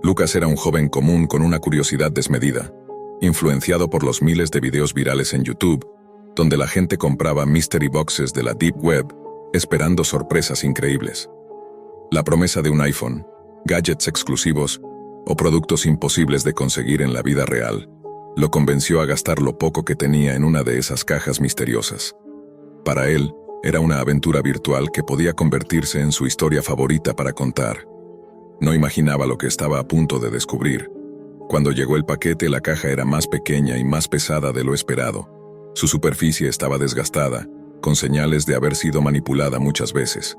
Lucas era un joven común con una curiosidad desmedida, influenciado por los miles de videos virales en YouTube, donde la gente compraba mystery boxes de la Deep Web, esperando sorpresas increíbles. La promesa de un iPhone, gadgets exclusivos o productos imposibles de conseguir en la vida real, lo convenció a gastar lo poco que tenía en una de esas cajas misteriosas. Para él, era una aventura virtual que podía convertirse en su historia favorita para contar. No imaginaba lo que estaba a punto de descubrir. Cuando llegó el paquete, la caja era más pequeña y más pesada de lo esperado. Su superficie estaba desgastada, con señales de haber sido manipulada muchas veces.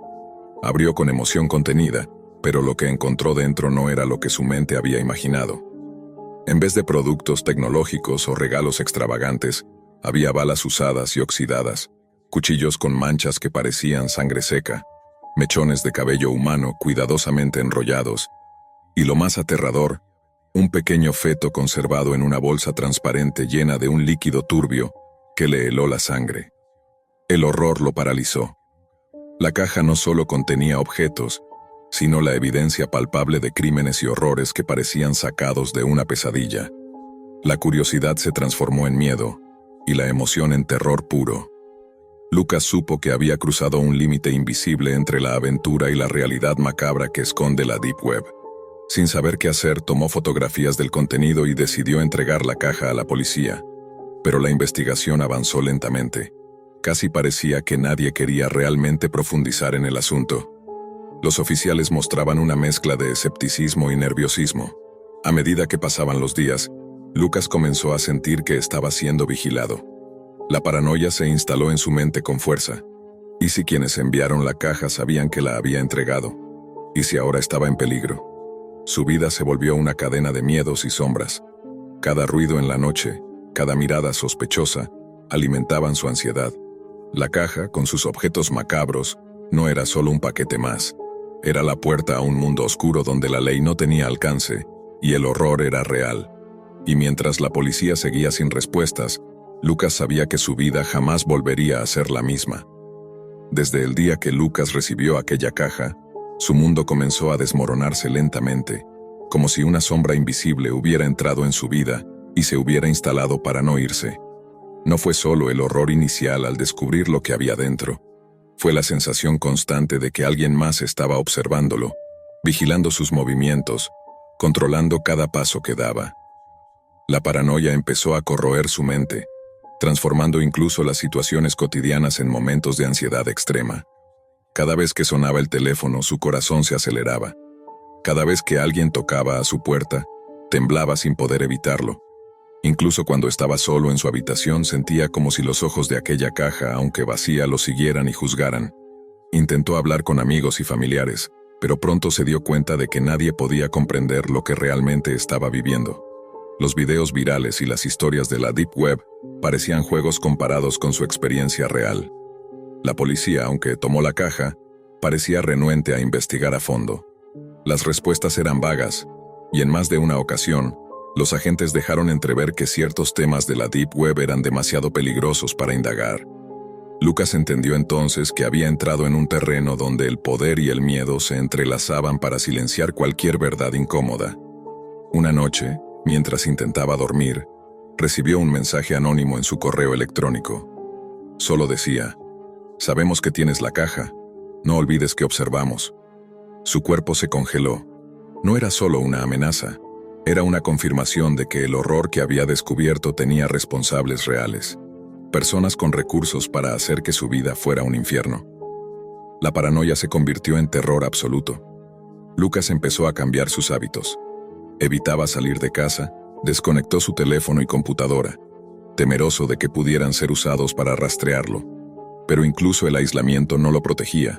Abrió con emoción contenida, pero lo que encontró dentro no era lo que su mente había imaginado. En vez de productos tecnológicos o regalos extravagantes, había balas usadas y oxidadas, cuchillos con manchas que parecían sangre seca, mechones de cabello humano cuidadosamente enrollados, y lo más aterrador, un pequeño feto conservado en una bolsa transparente llena de un líquido turbio que le heló la sangre. El horror lo paralizó. La caja no solo contenía objetos, sino la evidencia palpable de crímenes y horrores que parecían sacados de una pesadilla. La curiosidad se transformó en miedo, y la emoción en terror puro. Lucas supo que había cruzado un límite invisible entre la aventura y la realidad macabra que esconde la Deep Web. Sin saber qué hacer, tomó fotografías del contenido y decidió entregar la caja a la policía. Pero la investigación avanzó lentamente. Casi parecía que nadie quería realmente profundizar en el asunto. Los oficiales mostraban una mezcla de escepticismo y nerviosismo. A medida que pasaban los días, Lucas comenzó a sentir que estaba siendo vigilado. La paranoia se instaló en su mente con fuerza. ¿Y si quienes enviaron la caja sabían que la había entregado? ¿Y si ahora estaba en peligro? Su vida se volvió una cadena de miedos y sombras. Cada ruido en la noche, cada mirada sospechosa, alimentaban su ansiedad. La caja, con sus objetos macabros, no era solo un paquete más. Era la puerta a un mundo oscuro donde la ley no tenía alcance, y el horror era real. Y mientras la policía seguía sin respuestas, Lucas sabía que su vida jamás volvería a ser la misma. Desde el día que Lucas recibió aquella caja, su mundo comenzó a desmoronarse lentamente, como si una sombra invisible hubiera entrado en su vida y se hubiera instalado para no irse. No fue solo el horror inicial al descubrir lo que había dentro. Fue la sensación constante de que alguien más estaba observándolo, vigilando sus movimientos, controlando cada paso que daba. La paranoia empezó a corroer su mente, transformando incluso las situaciones cotidianas en momentos de ansiedad extrema. Cada vez que sonaba el teléfono, su corazón se aceleraba. Cada vez que alguien tocaba a su puerta, temblaba sin poder evitarlo. Incluso cuando estaba solo en su habitación, sentía como si los ojos de aquella caja, aunque vacía, lo siguieran y juzgaran. Intentó hablar con amigos y familiares, pero pronto se dio cuenta de que nadie podía comprender lo que realmente estaba viviendo. Los videos virales y las historias de la Deep Web parecían juegos comparados con su experiencia real. La policía, aunque tomó la caja, parecía renuente a investigar a fondo. Las respuestas eran vagas, y en más de una ocasión, los agentes dejaron entrever que ciertos temas de la Deep Web eran demasiado peligrosos para indagar. Lucas entendió entonces que había entrado en un terreno donde el poder y el miedo se entrelazaban para silenciar cualquier verdad incómoda. Una noche, mientras intentaba dormir, recibió un mensaje anónimo en su correo electrónico. Solo decía: «Sabemos que tienes la caja. No olvides que observamos». Su cuerpo se congeló. No era solo una amenaza. Era una confirmación de que el horror que había descubierto tenía responsables reales. Personas con recursos para hacer que su vida fuera un infierno. La paranoia se convirtió en terror absoluto. Lucas empezó a cambiar sus hábitos. Evitaba salir de casa, desconectó su teléfono y computadora, temeroso de que pudieran ser usados para rastrearlo. Pero incluso el aislamiento no lo protegía.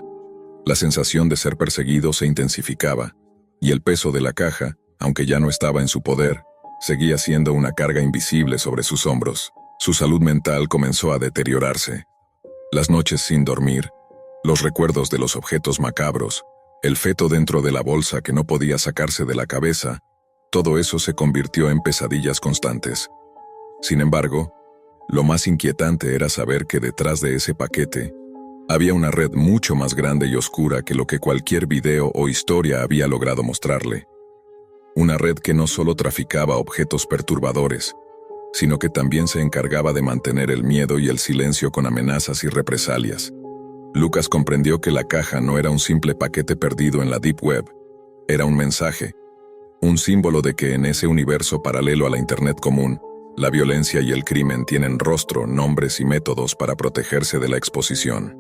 La sensación de ser perseguido se intensificaba, y el peso de la caja, aunque ya no estaba en su poder, seguía siendo una carga invisible sobre sus hombros. Su salud mental comenzó a deteriorarse. Las noches sin dormir, los recuerdos de los objetos macabros, el feto dentro de la bolsa que no podía sacarse de la cabeza, todo eso se convirtió en pesadillas constantes. Sin embargo, lo más inquietante era saber que detrás de ese paquete había una red mucho más grande y oscura que lo que cualquier video o historia había logrado mostrarle. una red que no solo traficaba objetos perturbadores, sino que también se encargaba de mantener el miedo y el silencio con amenazas y represalias. Lucas comprendió que la caja no era un simple paquete perdido en la Deep Web, era un mensaje, un símbolo de que en ese universo paralelo a la Internet común, la violencia y el crimen tienen rostro, nombres y métodos para protegerse de la exposición.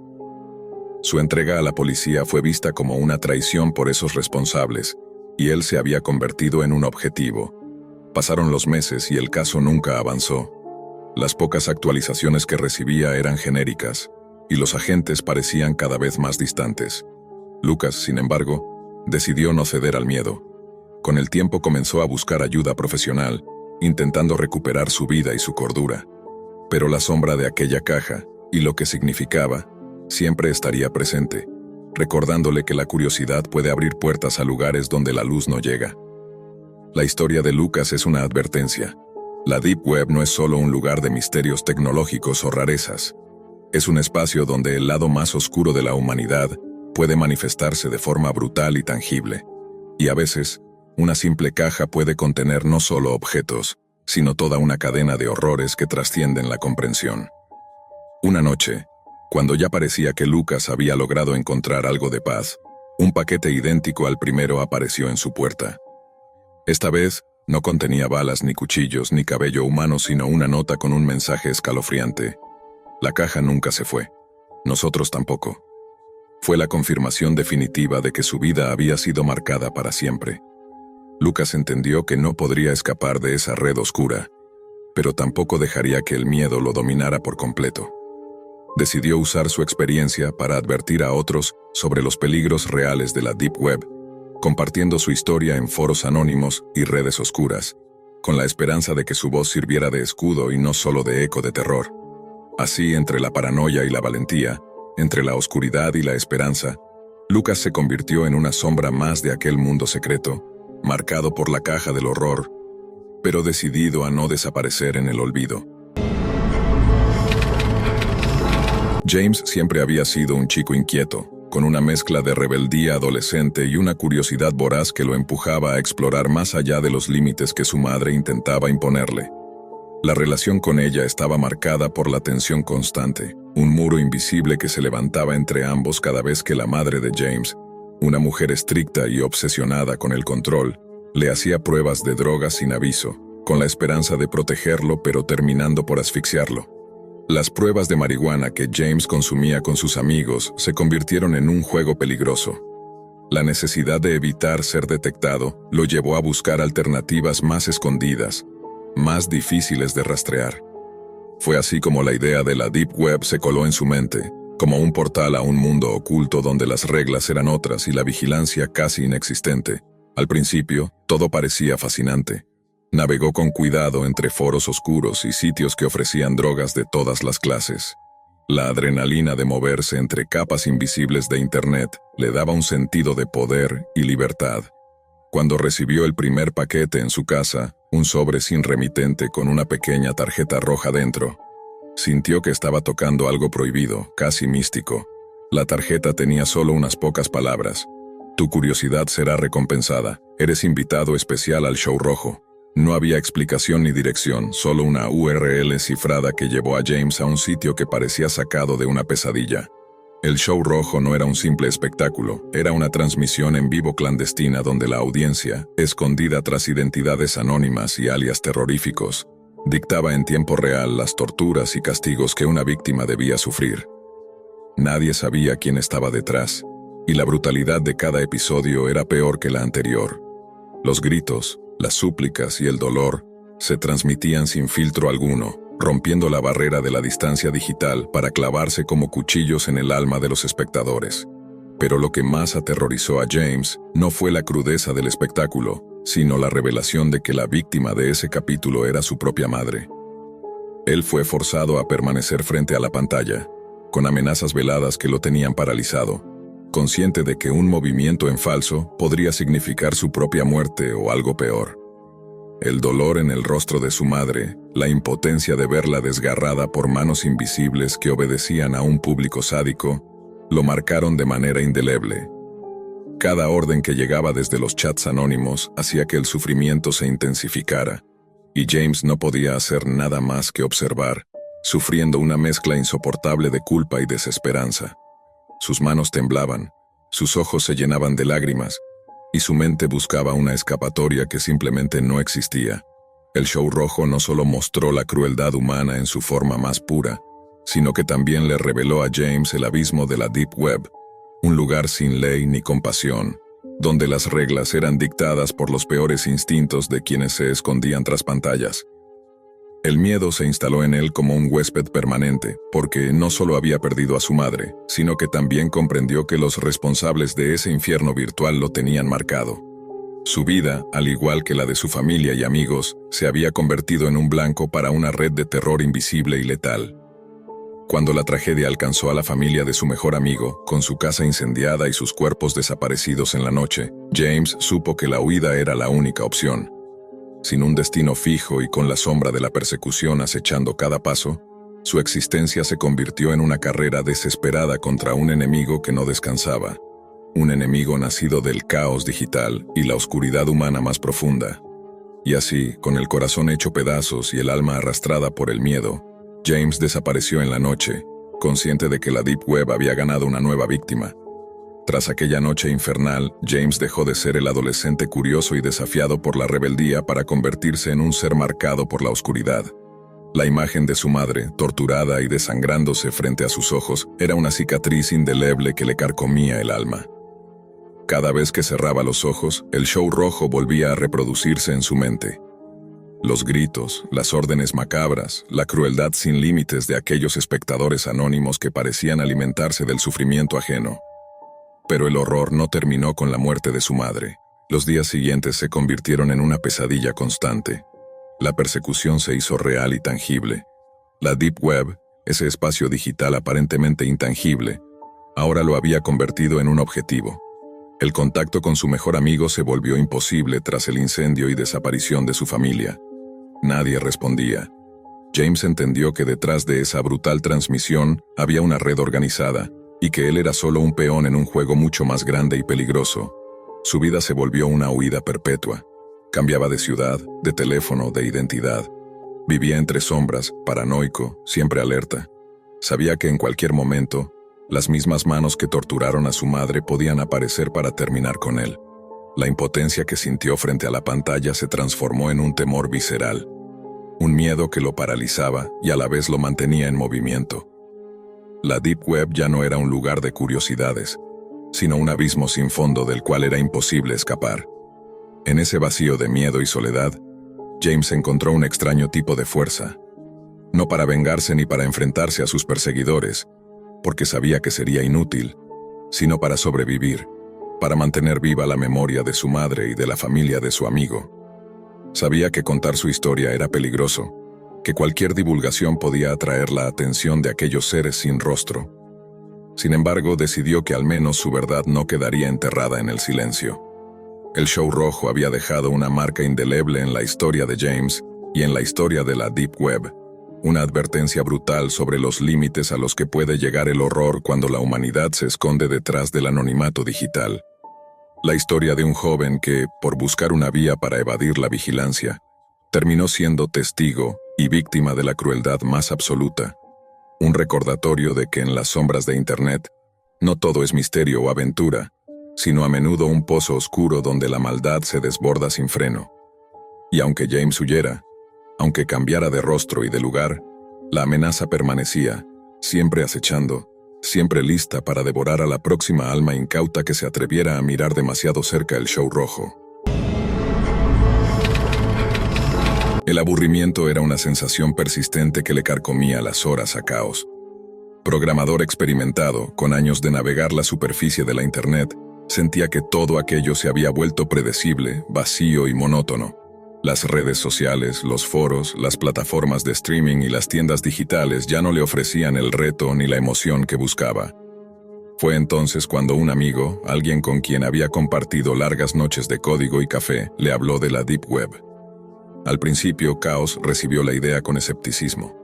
Su entrega a la policía fue vista como una traición por esos responsables, y él se había convertido en un objetivo. Pasaron los meses y el caso nunca avanzó. Las pocas actualizaciones que recibía eran genéricas, y los agentes parecían cada vez más distantes. Lucas, sin embargo, decidió no ceder al miedo. Con el tiempo comenzó a buscar ayuda profesional, intentando recuperar su vida y su cordura. Pero la sombra de aquella caja, y lo que significaba, siempre estaría presente, recordándole que la curiosidad puede abrir puertas a lugares donde la luz no llega. La historia de Lucas es una advertencia. La Deep Web no es solo un lugar de misterios tecnológicos o rarezas. Es un espacio donde el lado más oscuro de la humanidad puede manifestarse de forma brutal y tangible. Y a veces, una simple caja puede contener no solo objetos, sino toda una cadena de horrores que trascienden la comprensión. Una noche, cuando ya parecía que Lucas había logrado encontrar algo de paz, un paquete idéntico al primero apareció en su puerta. Esta vez, no contenía balas ni cuchillos ni cabello humano, sino una nota con un mensaje escalofriante. La caja nunca se fue. Nosotros tampoco. Fue la confirmación definitiva de que su vida había sido marcada para siempre. Lucas entendió que no podría escapar de esa red oscura, pero tampoco dejaría que el miedo lo dominara por completo. Decidió usar su experiencia para advertir a otros sobre los peligros reales de la Deep Web, compartiendo su historia en foros anónimos y redes oscuras, con la esperanza de que su voz sirviera de escudo y no solo de eco de terror. Así, entre la paranoia y la valentía, entre la oscuridad y la esperanza, Lucas se convirtió en una sombra más de aquel mundo secreto, marcado por la caja del horror, pero decidido a no desaparecer en el olvido. James siempre había sido un chico inquieto, con una mezcla de rebeldía adolescente y una curiosidad voraz que lo empujaba a explorar más allá de los límites que su madre intentaba imponerle. La relación con ella estaba marcada por la tensión constante, un muro invisible que se levantaba entre ambos cada vez que la madre de James, una mujer estricta y obsesionada con el control, le hacía pruebas de drogas sin aviso, con la esperanza de protegerlo pero terminando por asfixiarlo. Las pruebas de marihuana que James consumía con sus amigos se convirtieron en un juego peligroso. La necesidad de evitar ser detectado lo llevó a buscar alternativas más escondidas, más difíciles de rastrear. Fue así como la idea de la Deep Web se coló en su mente, como un portal a un mundo oculto donde las reglas eran otras y la vigilancia casi inexistente. Al principio, todo parecía fascinante. Navegó con cuidado entre foros oscuros y sitios que ofrecían drogas de todas las clases. La adrenalina de moverse entre capas invisibles de Internet le daba un sentido de poder y libertad. Cuando recibió el primer paquete en su casa, un sobre sin remitente con una pequeña tarjeta roja dentro, sintió que estaba tocando algo prohibido, casi místico. La tarjeta tenía solo unas pocas palabras. Tu curiosidad será recompensada. Eres invitado especial al show rojo. No había explicación ni dirección, solo una URL cifrada que llevó a James a un sitio que parecía sacado de una pesadilla. El show rojo no era un simple espectáculo, era una transmisión en vivo clandestina donde la audiencia, escondida tras identidades anónimas y alias terroríficos, dictaba en tiempo real las torturas y castigos que una víctima debía sufrir. Nadie sabía quién estaba detrás, y la brutalidad de cada episodio era peor que la anterior. Los gritos, las súplicas y el dolor se transmitían sin filtro alguno, rompiendo la barrera de la distancia digital para clavarse como cuchillos en el alma de los espectadores. Pero lo que más aterrorizó a James no fue la crudeza del espectáculo, sino la revelación de que la víctima de ese capítulo era su propia madre. Él fue forzado a permanecer frente a la pantalla, con amenazas veladas que lo tenían paralizado, consciente de que un movimiento en falso podría significar su propia muerte o algo peor. El dolor en el rostro de su madre, la impotencia de verla desgarrada por manos invisibles que obedecían a un público sádico, lo marcaron de manera indeleble. Cada orden que llegaba desde los chats anónimos hacía que el sufrimiento se intensificara, y James no podía hacer nada más que observar, sufriendo una mezcla insoportable de culpa y desesperanza. Sus manos temblaban, sus ojos se llenaban de lágrimas, y su mente buscaba una escapatoria que simplemente no existía. El show rojo no solo mostró la crueldad humana en su forma más pura, sino que también le reveló a James el abismo de la Deep Web, un lugar sin ley ni compasión, donde las reglas eran dictadas por los peores instintos de quienes se escondían tras pantallas. El miedo se instaló en él como un huésped permanente, porque no solo había perdido a su madre, sino que también comprendió que los responsables de ese infierno virtual lo tenían marcado. Su vida, al igual que la de su familia y amigos, se había convertido en un blanco para una red de terror invisible y letal. Cuando la tragedia alcanzó a la familia de su mejor amigo, con su casa incendiada y sus cuerpos desaparecidos en la noche, James supo que la huida era la única opción. Sin un destino fijo y con la sombra de la persecución acechando cada paso, su existencia se convirtió en una carrera desesperada contra un enemigo que no descansaba. Un enemigo nacido del caos digital y la oscuridad humana más profunda. Y así, con el corazón hecho pedazos y el alma arrastrada por el miedo, James desapareció en la noche, consciente de que la Deep Web había ganado una nueva víctima. Tras aquella noche infernal, James dejó de ser el adolescente curioso y desafiado por la rebeldía para convertirse en un ser marcado por la oscuridad. La imagen de su madre, torturada y desangrándose frente a sus ojos, era una cicatriz indeleble que le carcomía el alma. Cada vez que cerraba los ojos, el show rojo volvía a reproducirse en su mente. Los gritos, las órdenes macabras, la crueldad sin límites de aquellos espectadores anónimos que parecían alimentarse del sufrimiento ajeno. Pero el horror no terminó con la muerte de su madre. Los días siguientes se convirtieron en una pesadilla constante. La persecución se hizo real y tangible. La Deep Web, ese espacio digital aparentemente intangible, ahora lo había convertido en un objetivo. El contacto con su mejor amigo se volvió imposible tras el incendio y desaparición de su familia. Nadie respondía. James entendió que detrás de esa brutal transmisión había una red organizada, y que él era solo un peón en un juego mucho más grande y peligroso. Su vida se volvió una huida perpetua. Cambiaba de ciudad, de teléfono, de identidad. Vivía entre sombras, paranoico, siempre alerta. Sabía que en cualquier momento, las mismas manos que torturaron a su madre podían aparecer para terminar con él. La impotencia que sintió frente a la pantalla se transformó en un temor visceral. Un miedo que lo paralizaba y a la vez lo mantenía en movimiento. La Deep Web ya no era un lugar de curiosidades, sino un abismo sin fondo del cual era imposible escapar. En ese vacío de miedo y soledad, James encontró un extraño tipo de fuerza. No para vengarse ni para enfrentarse a sus perseguidores, porque sabía que sería inútil, sino para sobrevivir, para mantener viva la memoria de su madre y de la familia de su amigo. Sabía que contar su historia era peligroso, que cualquier divulgación podía atraer la atención de aquellos seres sin rostro. Sin embargo, decidió que al menos su verdad no quedaría enterrada en el silencio. El show rojo había dejado una marca indeleble en la historia de James y en la historia de la Deep Web, una advertencia brutal sobre los límites a los que puede llegar el horror cuando la humanidad se esconde detrás del anonimato digital. La historia de un joven que, por buscar una vía para evadir la vigilancia, terminó siendo testigo y víctima de la crueldad más absoluta. Un recordatorio de que en las sombras de Internet, no todo es misterio o aventura, sino a menudo un pozo oscuro donde la maldad se desborda sin freno. Y aunque James huyera, aunque cambiara de rostro y de lugar, la amenaza permanecía, siempre acechando, siempre lista para devorar a la próxima alma incauta que se atreviera a mirar demasiado cerca el show rojo. El aburrimiento era una sensación persistente que le carcomía las horas a Caos. Programador experimentado, con años de navegar la superficie de la Internet, sentía que todo aquello se había vuelto predecible, vacío y monótono. Las redes sociales, los foros, las plataformas de streaming y las tiendas digitales ya no le ofrecían el reto ni la emoción que buscaba. Fue entonces cuando un amigo, alguien con quien había compartido largas noches de código y café, le habló de la Deep Web. Al principio, Caos recibió la idea con escepticismo.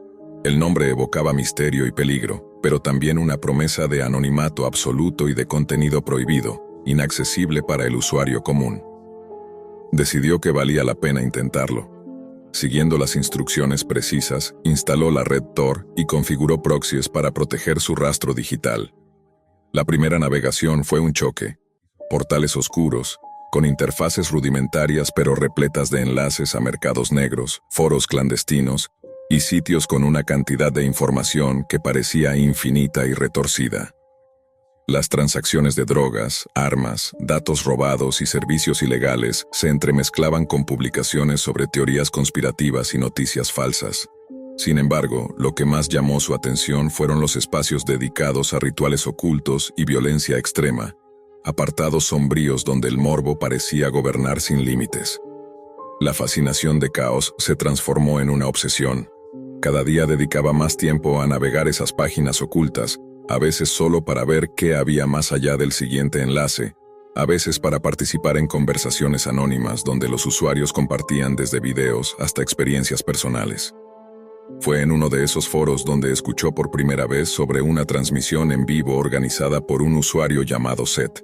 El nombre evocaba misterio y peligro, pero también una promesa de anonimato absoluto y de contenido prohibido, inaccesible para el usuario común. Decidió que valía la pena intentarlo. Siguiendo las instrucciones precisas, instaló la red Tor y configuró proxies para proteger su rastro digital. La primera navegación fue un choque. Portales oscuros, con interfaces rudimentarias pero repletas de enlaces a mercados negros, foros clandestinos y sitios con una cantidad de información que parecía infinita y retorcida. Las transacciones de drogas, armas, datos robados y servicios ilegales se entremezclaban con publicaciones sobre teorías conspirativas y noticias falsas. Sin embargo, lo que más llamó su atención fueron los espacios dedicados a rituales ocultos y violencia extrema, apartados sombríos donde el morbo parecía gobernar sin límites. La fascinación de Caos se transformó en una obsesión. Cada día dedicaba más tiempo a navegar esas páginas ocultas, a veces solo para ver qué había más allá del siguiente enlace, a veces para participar en conversaciones anónimas donde los usuarios compartían desde videos hasta experiencias personales. Fue en uno de esos foros donde escuchó por primera vez sobre una transmisión en vivo organizada por un usuario llamado Seth.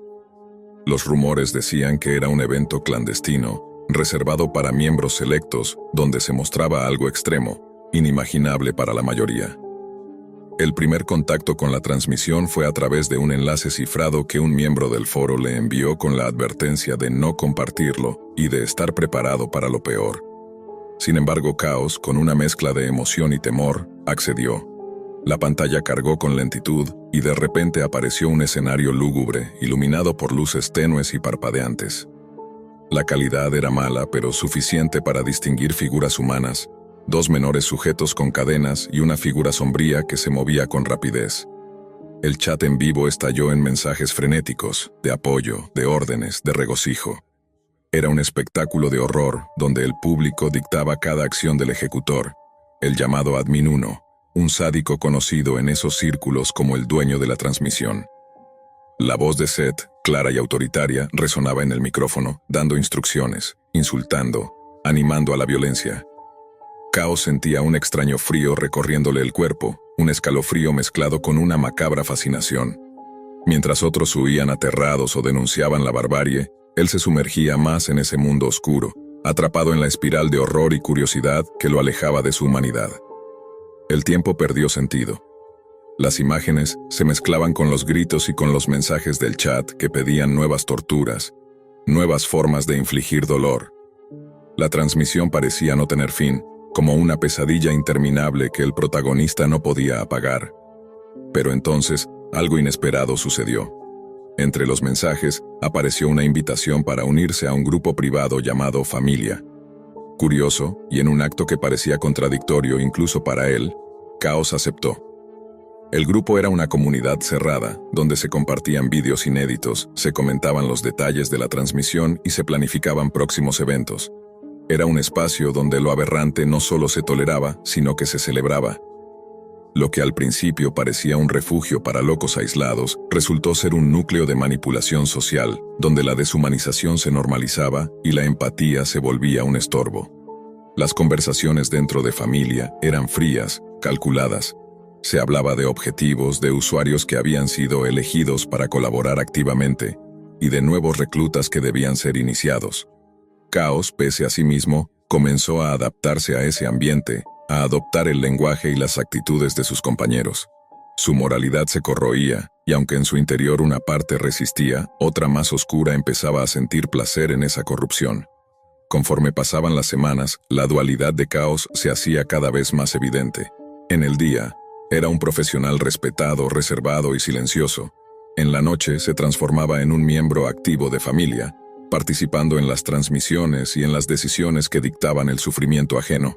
Los rumores decían que era un evento clandestino, reservado para miembros selectos, donde se mostraba algo extremo, inimaginable para la mayoría. El primer contacto con la transmisión fue a través de un enlace cifrado que un miembro del foro le envió con la advertencia de no compartirlo y de estar preparado para lo peor. Sin embargo, Caos, con una mezcla de emoción y temor, accedió. La pantalla cargó con lentitud y de repente apareció un escenario lúgubre, iluminado por luces tenues y parpadeantes. La calidad era mala, pero suficiente para distinguir figuras humanas, dos menores sujetos con cadenas y una figura sombría que se movía con rapidez. El chat en vivo estalló en mensajes frenéticos, de apoyo, de órdenes, de regocijo. Era un espectáculo de horror donde el público dictaba cada acción del ejecutor, el llamado Admin 1, un sádico conocido en esos círculos como el dueño de la transmisión. La voz de Seth, clara y autoritaria, resonaba en el micrófono, dando instrucciones, insultando, animando a la violencia. Caos sentía un extraño frío recorriéndole el cuerpo, un escalofrío mezclado con una macabra fascinación. Mientras otros huían aterrados o denunciaban la barbarie, él se sumergía más en ese mundo oscuro, atrapado en la espiral de horror y curiosidad que lo alejaba de su humanidad. El tiempo perdió sentido. Las imágenes se mezclaban con los gritos y con los mensajes del chat que pedían nuevas torturas, nuevas formas de infligir dolor. La transmisión parecía no tener fin, como una pesadilla interminable que el protagonista no podía apagar. Pero entonces, algo inesperado sucedió. Entre los mensajes, apareció una invitación para unirse a un grupo privado llamado Familia. Curioso, y en un acto que parecía contradictorio incluso para él, Caos aceptó. El grupo era una comunidad cerrada, donde se compartían vídeos inéditos, se comentaban los detalles de la transmisión y se planificaban próximos eventos. Era un espacio donde lo aberrante no solo se toleraba, sino que se celebraba. Lo que al principio parecía un refugio para locos aislados, resultó ser un núcleo de manipulación social, donde la deshumanización se normalizaba y la empatía se volvía un estorbo. Las conversaciones dentro de Familia eran frías, calculadas. Se hablaba de objetivos, de usuarios que habían sido elegidos para colaborar activamente, y de nuevos reclutas que debían ser iniciados. Caos, pese a sí mismo, comenzó a adaptarse a ese ambiente, a adoptar el lenguaje y las actitudes de sus compañeros. Su moralidad se corroía, y aunque en su interior una parte resistía, otra más oscura empezaba a sentir placer en esa corrupción. Conforme pasaban las semanas, la dualidad de Caos se hacía cada vez más evidente. En el día, era un profesional respetado, reservado y silencioso. En la noche se transformaba en un miembro activo de Familia, participando en las transmisiones y en las decisiones que dictaban el sufrimiento ajeno.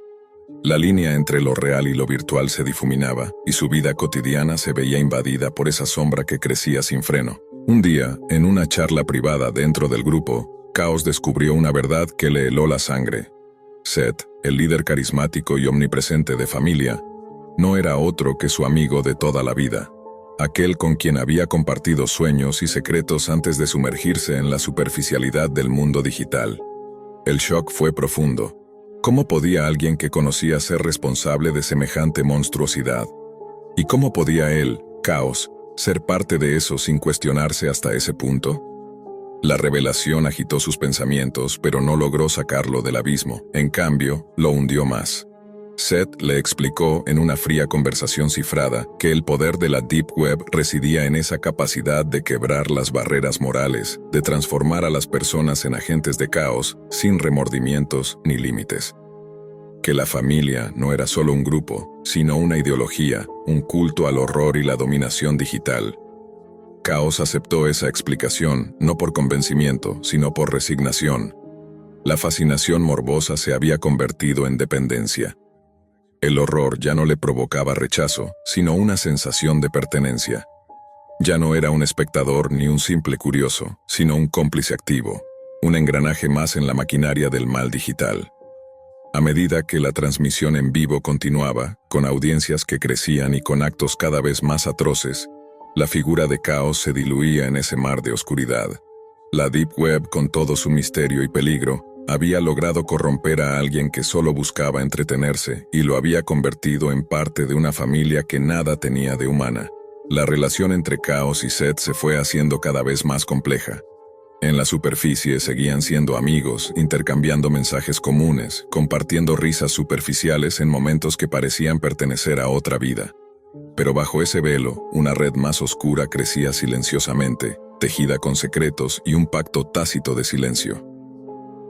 La línea entre lo real y lo virtual se difuminaba, y su vida cotidiana se veía invadida por esa sombra que crecía sin freno. Un día, en una charla privada dentro del grupo, Caos descubrió una verdad que le heló la sangre. Seth, el líder carismático y omnipresente de Familia, no era otro que su amigo de toda la vida, aquel con quien había compartido sueños y secretos antes de sumergirse en la superficialidad del mundo digital. El shock fue profundo. ¿Cómo podía alguien que conocía ser responsable de semejante monstruosidad? ¿Y cómo podía él, Caos, ser parte de eso sin cuestionarse hasta ese punto? La revelación agitó sus pensamientos, pero no logró sacarlo del abismo. En cambio, lo hundió más. Seth le explicó en una fría conversación cifrada que el poder de la Deep Web residía en esa capacidad de quebrar las barreras morales, de transformar a las personas en agentes de caos, sin remordimientos ni límites. Que la familia no era solo un grupo, sino una ideología, un culto al horror y la dominación digital. Caos aceptó esa explicación, no por convencimiento, sino por resignación. La fascinación morbosa se había convertido en dependencia. El horror ya no le provocaba rechazo, sino una sensación de pertenencia. Ya no era un espectador ni un simple curioso, sino un cómplice activo, un engranaje más en la maquinaria del mal digital. A medida que la transmisión en vivo continuaba, con audiencias que crecían y con actos cada vez más atroces, la figura de Caos se diluía en ese mar de oscuridad. La Deep Web, con todo su misterio y peligro, había logrado corromper a alguien que solo buscaba entretenerse y lo había convertido en parte de una familia que nada tenía de humana. La relación entre Caos y Seth se fue haciendo cada vez más compleja. En la superficie seguían siendo amigos, intercambiando mensajes comunes, compartiendo risas superficiales en momentos que parecían pertenecer a otra vida. Pero bajo ese velo, una red más oscura crecía silenciosamente, tejida con secretos y un pacto tácito de silencio.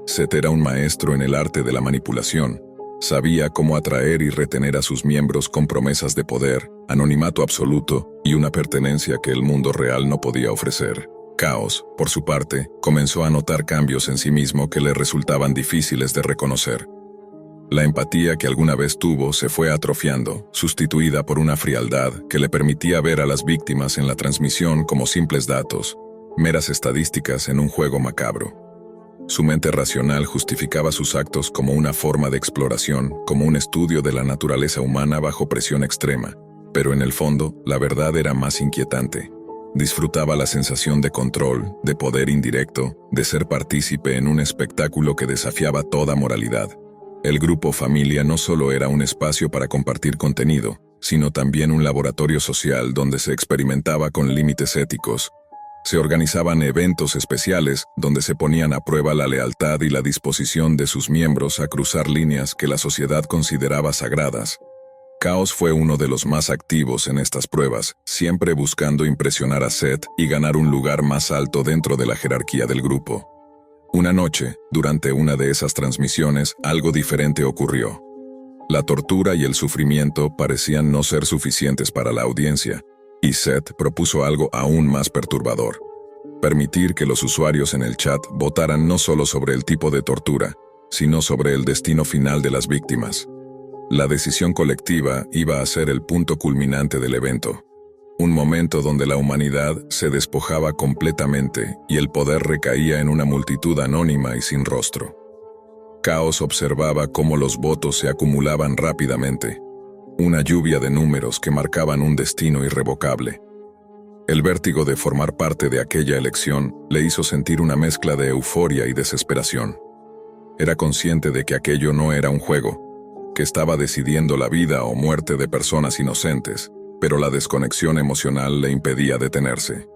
Seth era un maestro en el arte de la manipulación. Sabía cómo atraer y retener a sus miembros con promesas de poder, anonimato absoluto y una pertenencia que el mundo real no podía ofrecer. Caos, por su parte, comenzó a notar cambios en sí mismo que le resultaban difíciles de reconocer. La empatía que alguna vez tuvo se fue atrofiando, sustituida por una frialdad que le permitía ver a las víctimas en la transmisión como simples datos, meras estadísticas en un juego macabro. Su mente racional justificaba sus actos como una forma de exploración, como un estudio de la naturaleza humana bajo presión extrema, pero en el fondo, la verdad era más inquietante. Disfrutaba la sensación de control, de poder indirecto, de ser partícipe en un espectáculo que desafiaba toda moralidad. El grupo familia no solo era un espacio para compartir contenido, sino también un laboratorio social donde se experimentaba con límites éticos. Se organizaban eventos especiales donde se ponían a prueba la lealtad y la disposición de sus miembros a cruzar líneas que la sociedad consideraba sagradas. Caos fue uno de los más activos en estas pruebas, siempre buscando impresionar a Seth y ganar un lugar más alto dentro de la jerarquía del grupo. Una noche, durante una de esas transmisiones, algo diferente ocurrió. La tortura y el sufrimiento parecían no ser suficientes para la audiencia, y Seth propuso algo aún más perturbador: permitir que los usuarios en el chat votaran no solo sobre el tipo de tortura, sino sobre el destino final de las víctimas. La decisión colectiva iba a ser el punto culminante del evento, un momento donde la humanidad se despojaba completamente y el poder recaía en una multitud anónima y sin rostro. Caos observaba cómo los votos se acumulaban rápidamente, una lluvia de números que marcaban un destino irrevocable. El vértigo de formar parte de aquella elección le hizo sentir una mezcla de euforia y desesperación. Era consciente de que aquello no era un juego, que estaba decidiendo la vida o muerte de personas inocentes, pero la desconexión emocional le impedía detenerse.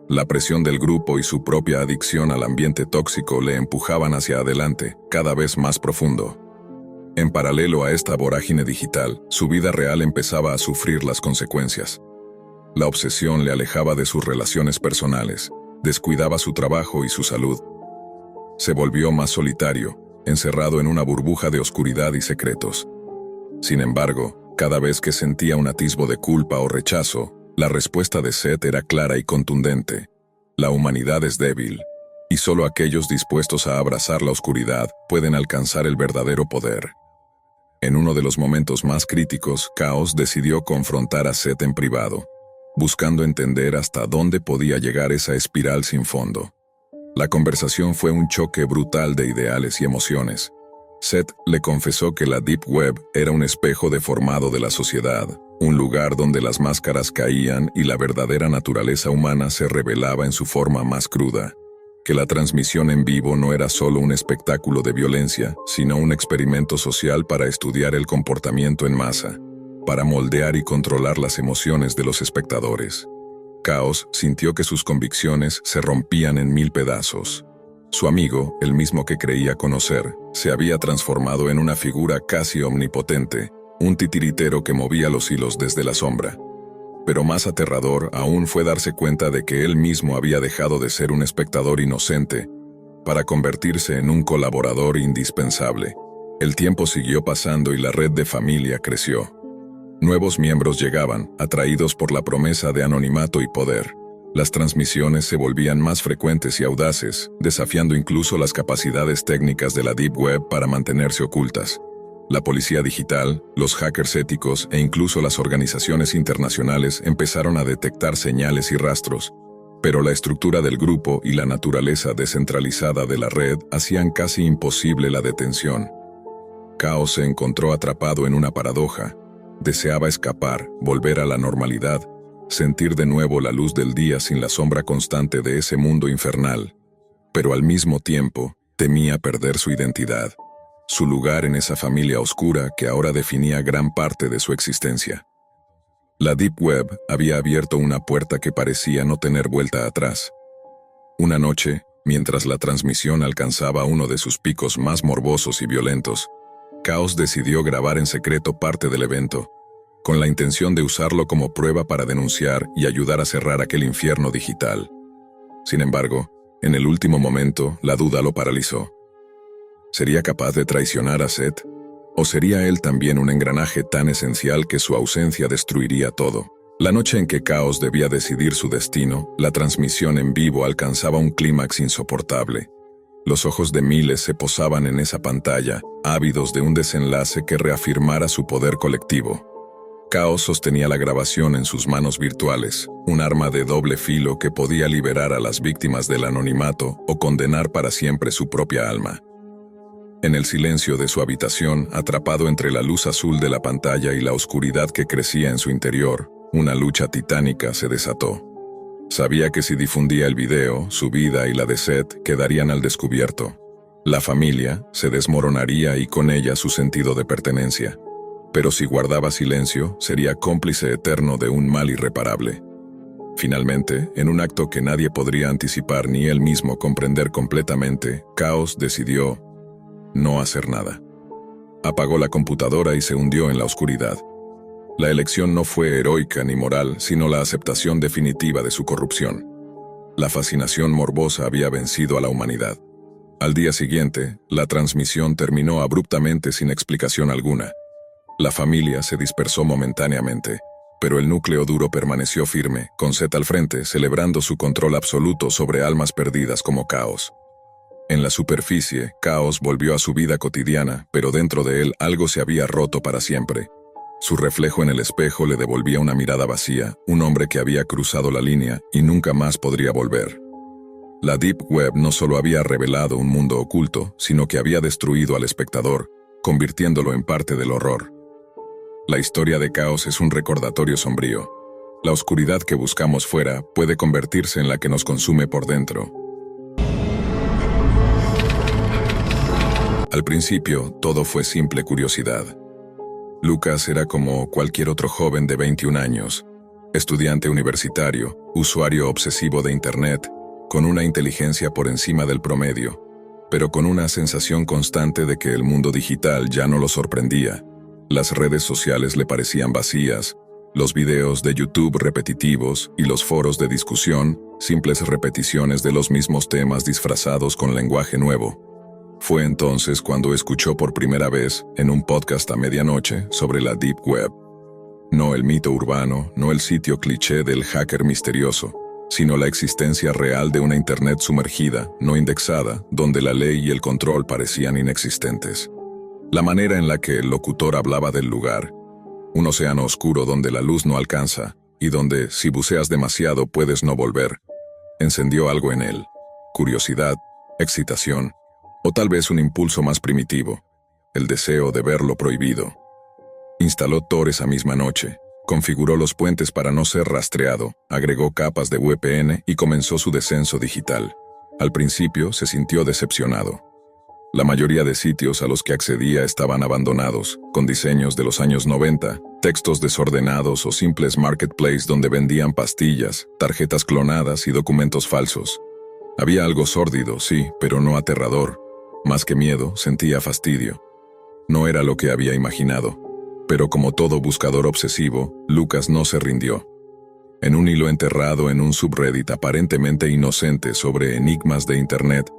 La presión del grupo y su propia adicción al ambiente tóxico le empujaban hacia adelante, cada vez más profundo. En paralelo a esta vorágine digital, su vida real empezaba a sufrir las consecuencias. La obsesión le alejaba de sus relaciones personales, descuidaba su trabajo y su salud. Se volvió más solitario, encerrado en una burbuja de oscuridad y secretos. Sin embargo, cada vez que sentía un atisbo de culpa o rechazo, la respuesta de Seth era clara y contundente: la humanidad es débil, y solo aquellos dispuestos a abrazar la oscuridad pueden alcanzar el verdadero poder. En uno de los momentos más críticos, Caos decidió confrontar a Seth en privado, buscando entender hasta dónde podía llegar esa espiral sin fondo. La conversación fue un choque brutal de ideales y emociones. Seth le confesó que la Deep Web era un espejo deformado de la sociedad, un lugar donde las máscaras caían y la verdadera naturaleza humana se revelaba en su forma más cruda. Que la transmisión en vivo no era solo un espectáculo de violencia, sino un experimento social para estudiar el comportamiento en masa, para moldear y controlar las emociones de los espectadores. Caos sintió que sus convicciones se rompían en 1000 pedazos. Su amigo, el mismo que creía conocer, se había transformado en una figura casi omnipotente, un titiritero que movía los hilos desde la sombra. Pero más aterrador aún fue darse cuenta de que él mismo había dejado de ser un espectador inocente para convertirse en un colaborador indispensable. El tiempo siguió pasando y la red de familia creció. Nuevos miembros llegaban, atraídos por la promesa de anonimato y poder. Las transmisiones se volvían más frecuentes y audaces, desafiando incluso las capacidades técnicas de la Deep Web para mantenerse ocultas. La policía digital, los hackers éticos e incluso las organizaciones internacionales empezaron a detectar señales y rastros, pero la estructura del grupo y la naturaleza descentralizada de la red hacían casi imposible la detención. Caos se encontró atrapado en una paradoja. Deseaba escapar, volver a la normalidad, sentir de nuevo la luz del día sin la sombra constante de ese mundo infernal, pero al mismo tiempo temía perder su identidad, su lugar en esa familia oscura que ahora definía gran parte de su existencia. La Deep Web había abierto una puerta que parecía no tener vuelta atrás. Una noche, mientras la transmisión alcanzaba uno de sus picos más morbosos y violentos, Caos decidió grabar en secreto parte del evento, con la intención de usarlo como prueba para denunciar y ayudar a cerrar aquel infierno digital. Sin embargo, en el último momento, la duda lo paralizó. ¿Sería capaz de traicionar a Seth? ¿O sería él también un engranaje tan esencial que su ausencia destruiría todo? La noche en que Caos debía decidir su destino, la transmisión en vivo alcanzaba un clímax insoportable. Los ojos de miles se posaban en esa pantalla, ávidos de un desenlace que reafirmara su poder colectivo. Caos sostenía la grabación en sus manos virtuales, un arma de doble filo que podía liberar a las víctimas del anonimato o condenar para siempre su propia alma. En el silencio de su habitación, atrapado entre la luz azul de la pantalla y la oscuridad que crecía en su interior, una lucha titánica se desató. Sabía que si difundía el video, su vida y la de Seth quedarían al descubierto. La familia se desmoronaría y con ella su sentido de pertenencia. Pero si guardaba silencio, sería cómplice eterno de un mal irreparable. Finalmente, en un acto que nadie podría anticipar ni él mismo comprender completamente, Caos decidió no hacer nada. Apagó la computadora y se hundió en la oscuridad. La elección no fue heroica ni moral, sino la aceptación definitiva de su corrupción. La fascinación morbosa había vencido a la humanidad. Al día siguiente, la transmisión terminó abruptamente sin explicación alguna. La familia se dispersó momentáneamente, pero el núcleo duro permaneció firme, con Seth al frente, celebrando su control absoluto sobre almas perdidas como Caos. En la superficie, Caos volvió a su vida cotidiana, pero dentro de él algo se había roto para siempre. Su reflejo en el espejo le devolvía una mirada vacía, un hombre que había cruzado la línea y nunca más podría volver. La Deep Web no solo había revelado un mundo oculto, sino que había destruido al espectador, convirtiéndolo en parte del horror. La historia de Caos es un recordatorio sombrío. La oscuridad que buscamos fuera puede convertirse en la que nos consume por dentro. Al principio, todo fue simple curiosidad. Lucas era como cualquier otro joven de 21 años, estudiante universitario, usuario obsesivo de Internet, con una inteligencia por encima del promedio, pero con una sensación constante de que el mundo digital ya no lo sorprendía. Las redes sociales le parecían vacías, los videos de YouTube repetitivos y los foros de discusión, simples repeticiones de los mismos temas disfrazados con lenguaje nuevo. Fue entonces cuando escuchó por primera vez, en un podcast a medianoche, sobre la Deep Web. No el mito urbano, no el sitio cliché del hacker misterioso, sino la existencia real de una Internet sumergida, no indexada, donde la ley y el control parecían inexistentes. La manera en la que el locutor hablaba del lugar, un océano oscuro donde la luz no alcanza, y donde, si buceas demasiado, puedes no volver, encendió algo en él: curiosidad, excitación, o tal vez un impulso más primitivo, el deseo de ver lo prohibido. Instaló Tor esa misma noche, configuró los puentes para no ser rastreado, agregó capas de VPN y comenzó su descenso digital. Al principio se sintió decepcionado. La mayoría de sitios a los que accedía estaban abandonados, con diseños de los años 90, textos desordenados o simples marketplace donde vendían pastillas, tarjetas clonadas y documentos falsos. Había algo sórdido, sí, pero no aterrador. Más que miedo, sentía fastidio. No era lo que había imaginado. Pero como todo buscador obsesivo, Lucas no se rindió. En un hilo enterrado en un subreddit aparentemente inocente sobre enigmas de Internet,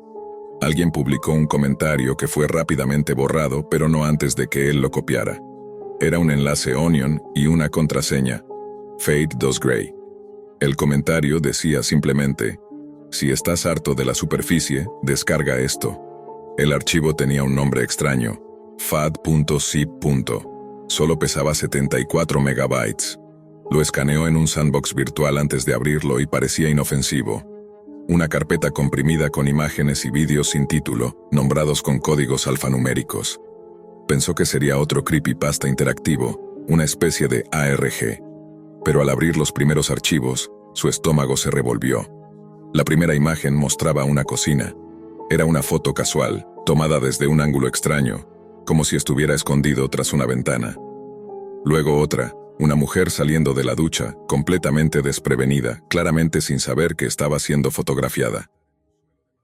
alguien publicó un comentario que fue rápidamente borrado, pero no antes de que él lo copiara. Era un enlace Onion y una contraseña, Fade 2 Grey. El comentario decía simplemente: si estás harto de la superficie, descarga esto. El archivo tenía un nombre extraño, fad.zip. Solo pesaba 74 megabytes. Lo escaneó en un sandbox virtual antes de abrirlo y parecía inofensivo. Una carpeta comprimida con imágenes y vídeos sin título, nombrados con códigos alfanuméricos. Pensó que sería otro creepypasta interactivo, una especie de ARG. Pero al abrir los primeros archivos, su estómago se revolvió. La primera imagen mostraba una cocina. Era una foto casual, tomada desde un ángulo extraño, como si estuviera escondido tras una ventana. Luego otra, una mujer saliendo de la ducha, completamente desprevenida, claramente sin saber que estaba siendo fotografiada.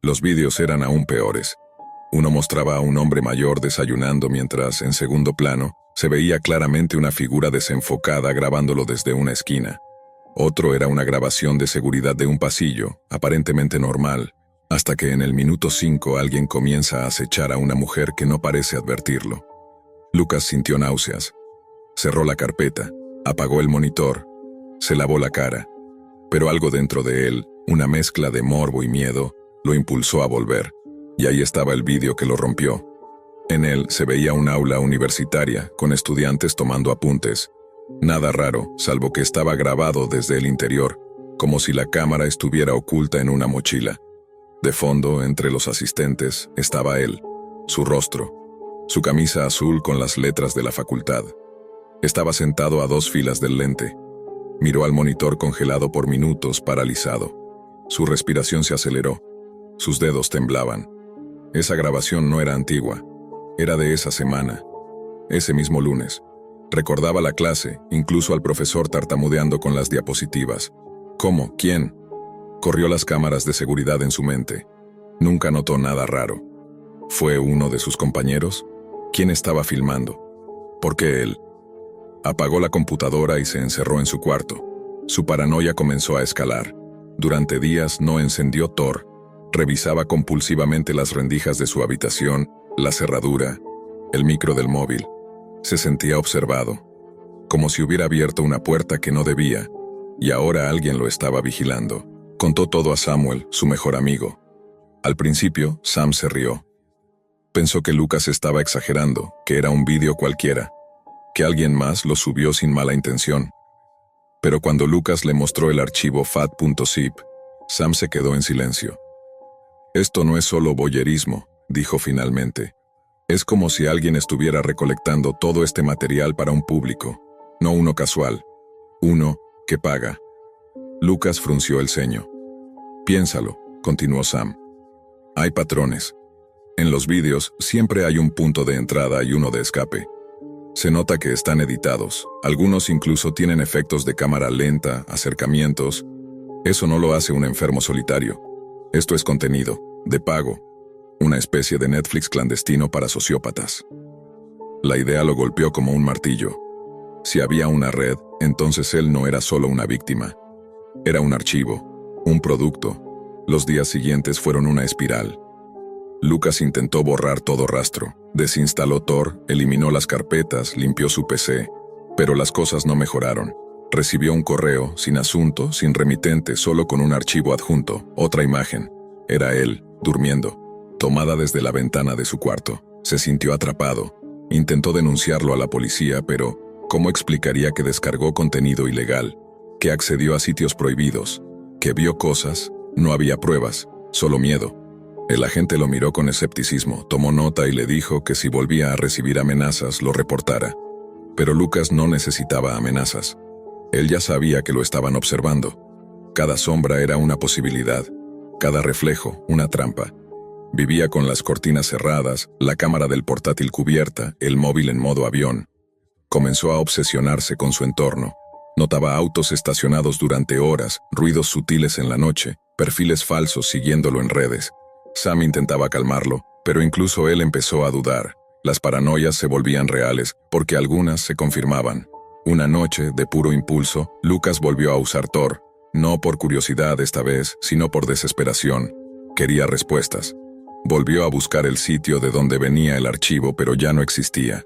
Los vídeos eran aún peores. Uno mostraba a un hombre mayor desayunando mientras, en segundo plano, se veía claramente una figura desenfocada grabándolo desde una esquina. Otro era una grabación de seguridad de un pasillo, aparentemente normal, hasta que en el minuto 5 alguien comienza a acechar a una mujer que no parece advertirlo. Lucas sintió náuseas. Cerró la carpeta, apagó el monitor, se lavó la cara, pero algo dentro de él, una mezcla de morbo y miedo, lo impulsó a volver, y ahí estaba el vídeo que lo rompió. En él se veía un aula universitaria, con estudiantes tomando apuntes. Nada raro, salvo que estaba grabado desde el interior, como si la cámara estuviera oculta en una mochila. De fondo, entre los asistentes, estaba él, su rostro, su camisa azul con las letras de la facultad. Estaba sentado a 2 filas del lente. Miró al monitor congelado por minutos, paralizado. Su respiración se aceleró. Sus dedos temblaban. Esa grabación no era antigua. Era de esa semana. Ese mismo lunes. Recordaba la clase, incluso al profesor tartamudeando con las diapositivas. ¿Cómo? ¿Quién? Corrió las cámaras de seguridad en su mente. Nunca notó nada raro. ¿Fue uno de sus compañeros? ¿Quién estaba filmando? ¿Por qué él? Apagó la computadora y se encerró en su cuarto. Su paranoia comenzó a escalar. Durante días no encendió Tor. Revisaba compulsivamente las rendijas de su habitación, la cerradura, el micro del móvil. Se sentía observado, como si hubiera abierto una puerta que no debía, y ahora alguien lo estaba vigilando. Contó todo a Samuel, su mejor amigo. Al principio, Sam se rió. Pensó que Lucas estaba exagerando, que era un vídeo cualquiera, que alguien más lo subió sin mala intención. Pero cuando Lucas le mostró el archivo fat.zip, Sam se quedó en silencio. Esto no es solo voyerismo, dijo finalmente. Es como si alguien estuviera recolectando todo este material para un público, no uno casual, uno que paga. Lucas frunció el ceño. Piénsalo, continuó Sam. Hay patrones. En los vídeos siempre hay un punto de entrada y uno de escape. Se nota que están editados, algunos incluso tienen efectos de cámara lenta, acercamientos. Eso no lo hace un enfermo solitario. Esto es contenido, de pago, una especie de Netflix clandestino para sociópatas. La idea lo golpeó como un martillo. Si había una red, entonces él no era solo una víctima. Era un archivo, un producto. Los días siguientes fueron una espiral. Lucas intentó borrar todo rastro, desinstaló Tor, eliminó las carpetas, limpió su PC, pero las cosas no mejoraron. Recibió un correo, sin asunto, sin remitente, solo con un archivo adjunto, otra imagen. Era él, durmiendo, tomada desde la ventana de su cuarto. Se sintió atrapado. Intentó denunciarlo a la policía, pero ¿cómo explicaría que descargó contenido ilegal? Que accedió a sitios prohibidos, que vio cosas? No había pruebas, solo miedo. El agente lo miró con escepticismo, tomó nota y le dijo que si volvía a recibir amenazas, lo reportara. Pero Lucas no necesitaba amenazas. Él ya sabía que lo estaban observando. Cada sombra era una posibilidad, cada reflejo una trampa. Vivía con las cortinas cerradas, la cámara del portátil cubierta, el móvil en modo avión. Comenzó a obsesionarse con su entorno. Notaba autos estacionados durante horas, ruidos sutiles en la noche, perfiles falsos siguiéndolo en redes. Sam intentaba calmarlo, pero incluso él empezó a dudar. Las paranoias se volvían reales, porque algunas se confirmaban. Una noche, de puro impulso, Lucas volvió a usar Tor. No por curiosidad esta vez, sino por desesperación. Quería respuestas. Volvió a buscar el sitio de donde venía el archivo, pero ya no existía.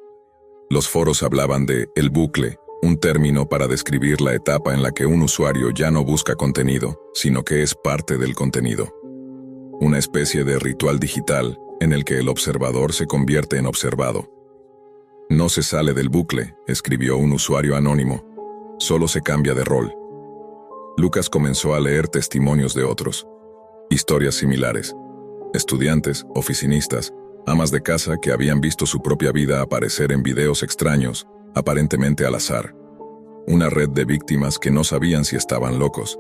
Los foros hablaban de el bucle, un término para describir la etapa en la que un usuario ya no busca contenido, sino que es parte del contenido. Una especie de ritual digital en el que el observador se convierte en observado. No se sale del bucle, escribió un usuario anónimo. Solo se cambia de rol. Lucas comenzó a leer testimonios de otros. Historias similares. Estudiantes, oficinistas, amas de casa que habían visto su propia vida aparecer en videos extraños, aparentemente al azar. Una red de víctimas que no sabían si estaban locos,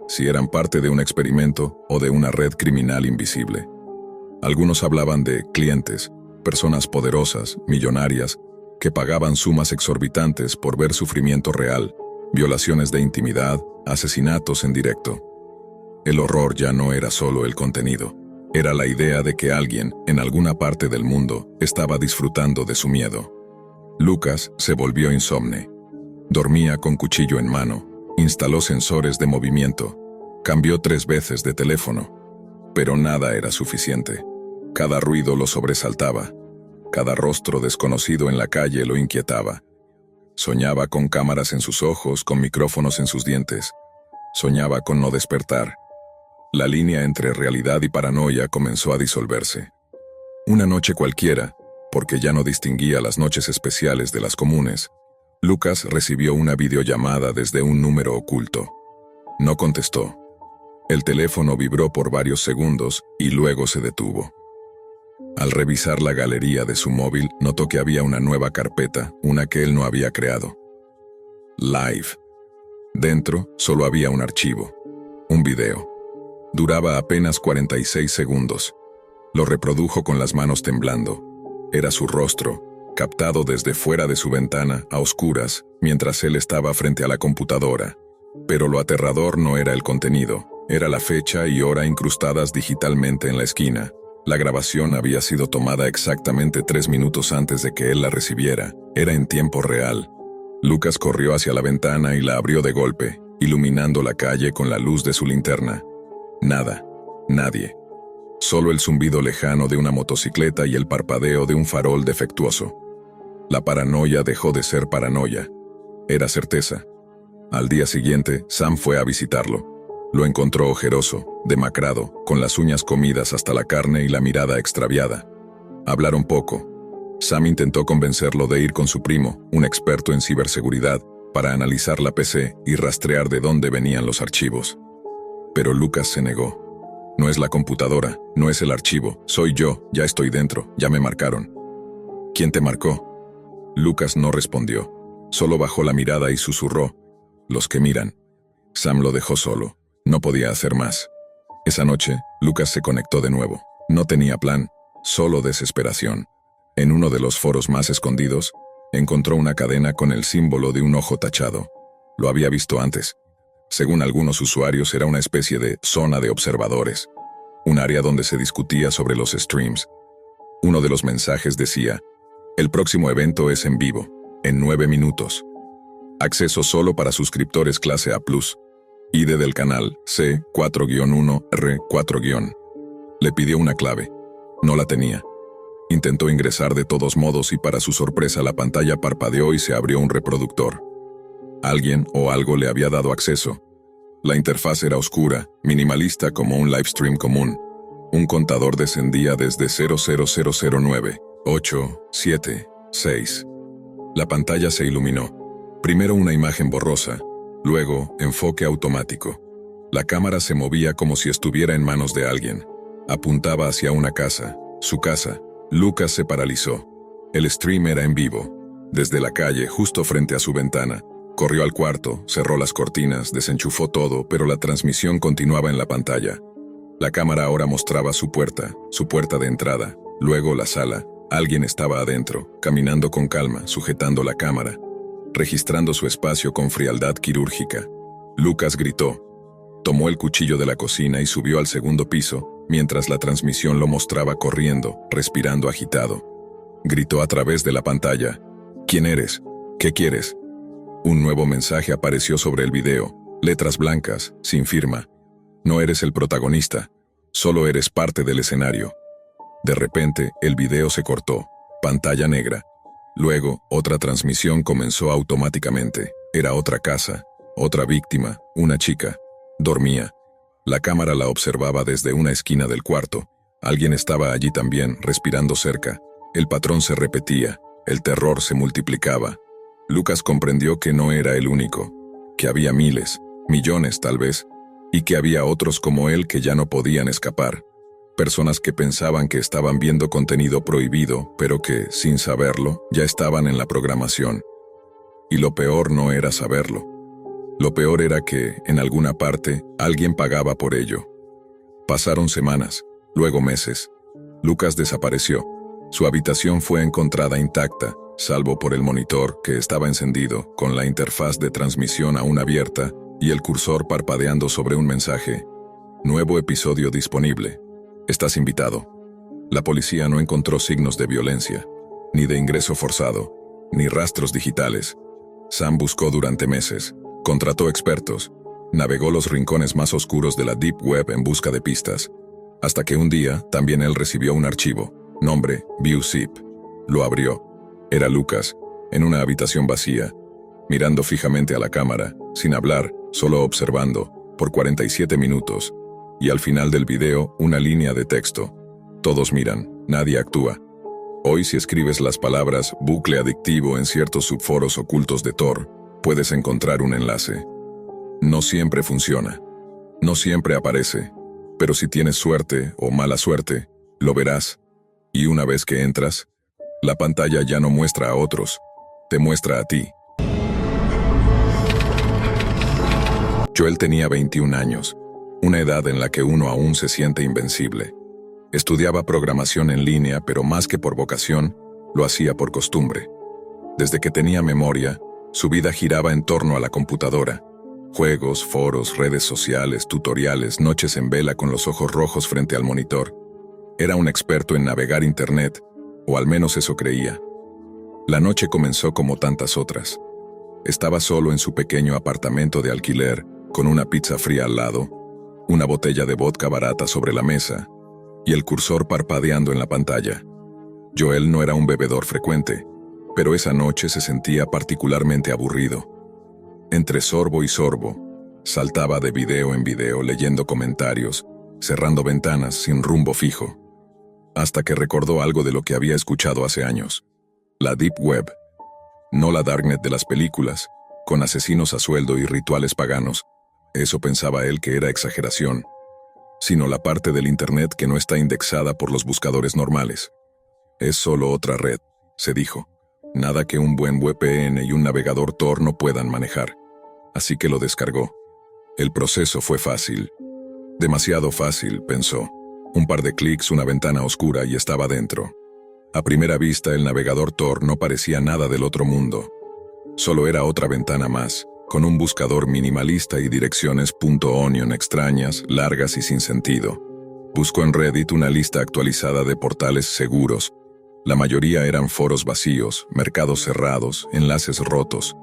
si eran parte de un experimento o de una red criminal invisible. Algunos hablaban de clientes, personas poderosas, millonarias, que pagaban sumas exorbitantes por ver sufrimiento real, violaciones de intimidad, asesinatos en directo. El horror ya no era solo el contenido, era la idea de que alguien, en alguna parte del mundo, estaba disfrutando de su miedo. Lucas se volvió insomne. Dormía con cuchillo en mano, instaló sensores de movimiento, cambió 3 veces de teléfono, pero nada era suficiente. Cada ruido lo sobresaltaba, cada rostro desconocido en la calle lo inquietaba. Soñaba con cámaras en sus ojos, con micrófonos en sus dientes. Soñaba con no despertar. La línea entre realidad y paranoia comenzó a disolverse. Una noche cualquiera, porque ya no distinguía las noches especiales de las comunes, Lucas recibió una videollamada desde un número oculto. No contestó. El teléfono vibró por varios segundos y luego se detuvo. Al revisar la galería de su móvil, notó que había una nueva carpeta, una que él no había creado. Live. Dentro solo había un archivo, un video. Duraba apenas 46 segundos. Lo reprodujo con las manos temblando. Era su rostro, captado desde fuera de su ventana, a oscuras, mientras él estaba frente a la computadora. Pero lo aterrador no era el contenido, era la fecha y hora incrustadas digitalmente en la esquina. La grabación había sido tomada exactamente 3 minutos antes de que él la recibiera. Era en tiempo real. Lucas corrió hacia la ventana y la abrió de golpe, iluminando la calle con la luz de su linterna. Nada, nadie. Solo el zumbido lejano de una motocicleta y el parpadeo de un farol defectuoso. La paranoia dejó de ser paranoia. Era certeza. Al día siguiente, Sam fue a visitarlo. Lo encontró ojeroso, demacrado, con las uñas comidas hasta la carne y la mirada extraviada. Hablaron poco. Sam intentó convencerlo de ir con su primo, un experto en ciberseguridad, para analizar la PC y rastrear de dónde venían los archivos. Pero Lucas se negó. No es la computadora, no es el archivo, soy yo, ya estoy dentro, ya me marcaron. ¿Quién te marcó? Lucas no respondió. Solo bajó la mirada y susurró. Los que miran. Sam lo dejó solo. No podía hacer más. Esa noche, Lucas se conectó de nuevo. No tenía plan, solo desesperación. En uno de los foros más escondidos, encontró una cadena con el símbolo de un ojo tachado. Lo había visto antes. Según algunos usuarios, era una especie de zona de observadores, un área donde se discutía sobre los streams. Uno de los mensajes decía: el próximo evento es en vivo, en 9 minutos. Acceso solo para suscriptores clase A+. ID del canal C4-1R4-. Le pidió una clave. No la tenía. Intentó ingresar de todos modos y para su sorpresa la pantalla parpadeó y se abrió un reproductor. Alguien o algo le había dado acceso. La interfaz era oscura, minimalista como un livestream común. Un contador descendía desde 00009, 8, 7, 6. La pantalla se iluminó. Primero una imagen borrosa, luego enfoque automático. La cámara se movía como si estuviera en manos de alguien. Apuntaba hacia una casa, su casa. Lucas se paralizó. El stream era en vivo. Desde la calle, justo frente a su ventana. Corrió al cuarto, cerró las cortinas, desenchufó todo, pero la transmisión continuaba en la pantalla. La cámara ahora mostraba su puerta de entrada, luego la sala. Alguien estaba adentro, caminando con calma, sujetando la cámara, registrando su espacio con frialdad quirúrgica. Lucas gritó. Tomó el cuchillo de la cocina y subió al segundo piso, mientras la transmisión lo mostraba corriendo, respirando agitado. Gritó a través de la pantalla. ¿Quién eres? ¿Qué quieres? Un nuevo mensaje apareció sobre el video, letras blancas, sin firma. No eres el protagonista, solo eres parte del escenario. De repente, el video se cortó, pantalla negra. Luego, otra transmisión comenzó automáticamente. Era otra casa, otra víctima, una chica. Dormía. La cámara la observaba desde una esquina del cuarto. Alguien estaba allí también, respirando cerca. El patrón se repetía, el terror se multiplicaba. Lucas comprendió que no era el único, que había miles, millones tal vez, y que había otros como él que ya no podían escapar. Personas que pensaban que estaban viendo contenido prohibido, pero que, sin saberlo, ya estaban en la programación. Y lo peor no era saberlo. Lo peor era que, en alguna parte, alguien pagaba por ello. Pasaron semanas, luego meses. Lucas desapareció. Su habitación fue encontrada intacta, salvo por el monitor, que estaba encendido, con la interfaz de transmisión aún abierta, y el cursor parpadeando sobre un mensaje. Nuevo episodio disponible. Estás invitado. La policía no encontró signos de violencia, ni de ingreso forzado, ni rastros digitales. Sam buscó durante meses, contrató expertos, navegó los rincones más oscuros de la Deep Web en busca de pistas, hasta que un día también él recibió un archivo, nombre ViewZip. Lo abrió. Era Lucas, en una habitación vacía, mirando fijamente a la cámara, sin hablar, solo observando, por 47 minutos. Y al final del video, una línea de texto. Todos miran, nadie actúa. Hoy si escribes las palabras bucle adictivo en ciertos subforos ocultos de Tor, puedes encontrar un enlace. No siempre funciona. No siempre aparece. Pero si tienes suerte o mala suerte, lo verás. Y una vez que entras, la pantalla ya no muestra a otros, te muestra a ti. Joel tenía 21 años, una edad en la que uno aún se siente invencible. Estudiaba programación en línea, pero más que por vocación, lo hacía por costumbre. Desde que tenía memoria, su vida giraba en torno a la computadora. Juegos, foros, redes sociales, tutoriales, noches en vela con los ojos rojos frente al monitor. Era un experto en navegar internet, o al menos eso creía. La noche comenzó como tantas otras. Estaba solo en su pequeño apartamento de alquiler, con una pizza fría al lado, una botella de vodka barata sobre la mesa, y el cursor parpadeando en la pantalla. Joel no era un bebedor frecuente, pero esa noche se sentía particularmente aburrido. Entre sorbo y sorbo, saltaba de video en video leyendo comentarios, cerrando ventanas sin rumbo fijo, hasta que recordó algo de lo que había escuchado hace años. La Deep Web, no la Darknet de las películas, con asesinos a sueldo y rituales paganos. Eso pensaba él que era exageración, sino la parte del Internet que no está indexada por los buscadores normales. Es solo otra red, se dijo. Nada que un buen VPN y un navegador Tor no puedan manejar. Así que lo descargó. El proceso fue fácil. Demasiado fácil, pensó. Un par de clics, una ventana oscura y estaba dentro. A primera vista, el navegador Tor no parecía nada del otro mundo. Solo era otra ventana más, con un buscador minimalista y direcciones .onion extrañas, largas y sin sentido. Buscó en Reddit una lista actualizada de portales seguros. La mayoría eran foros vacíos, mercados cerrados, enlaces rotos.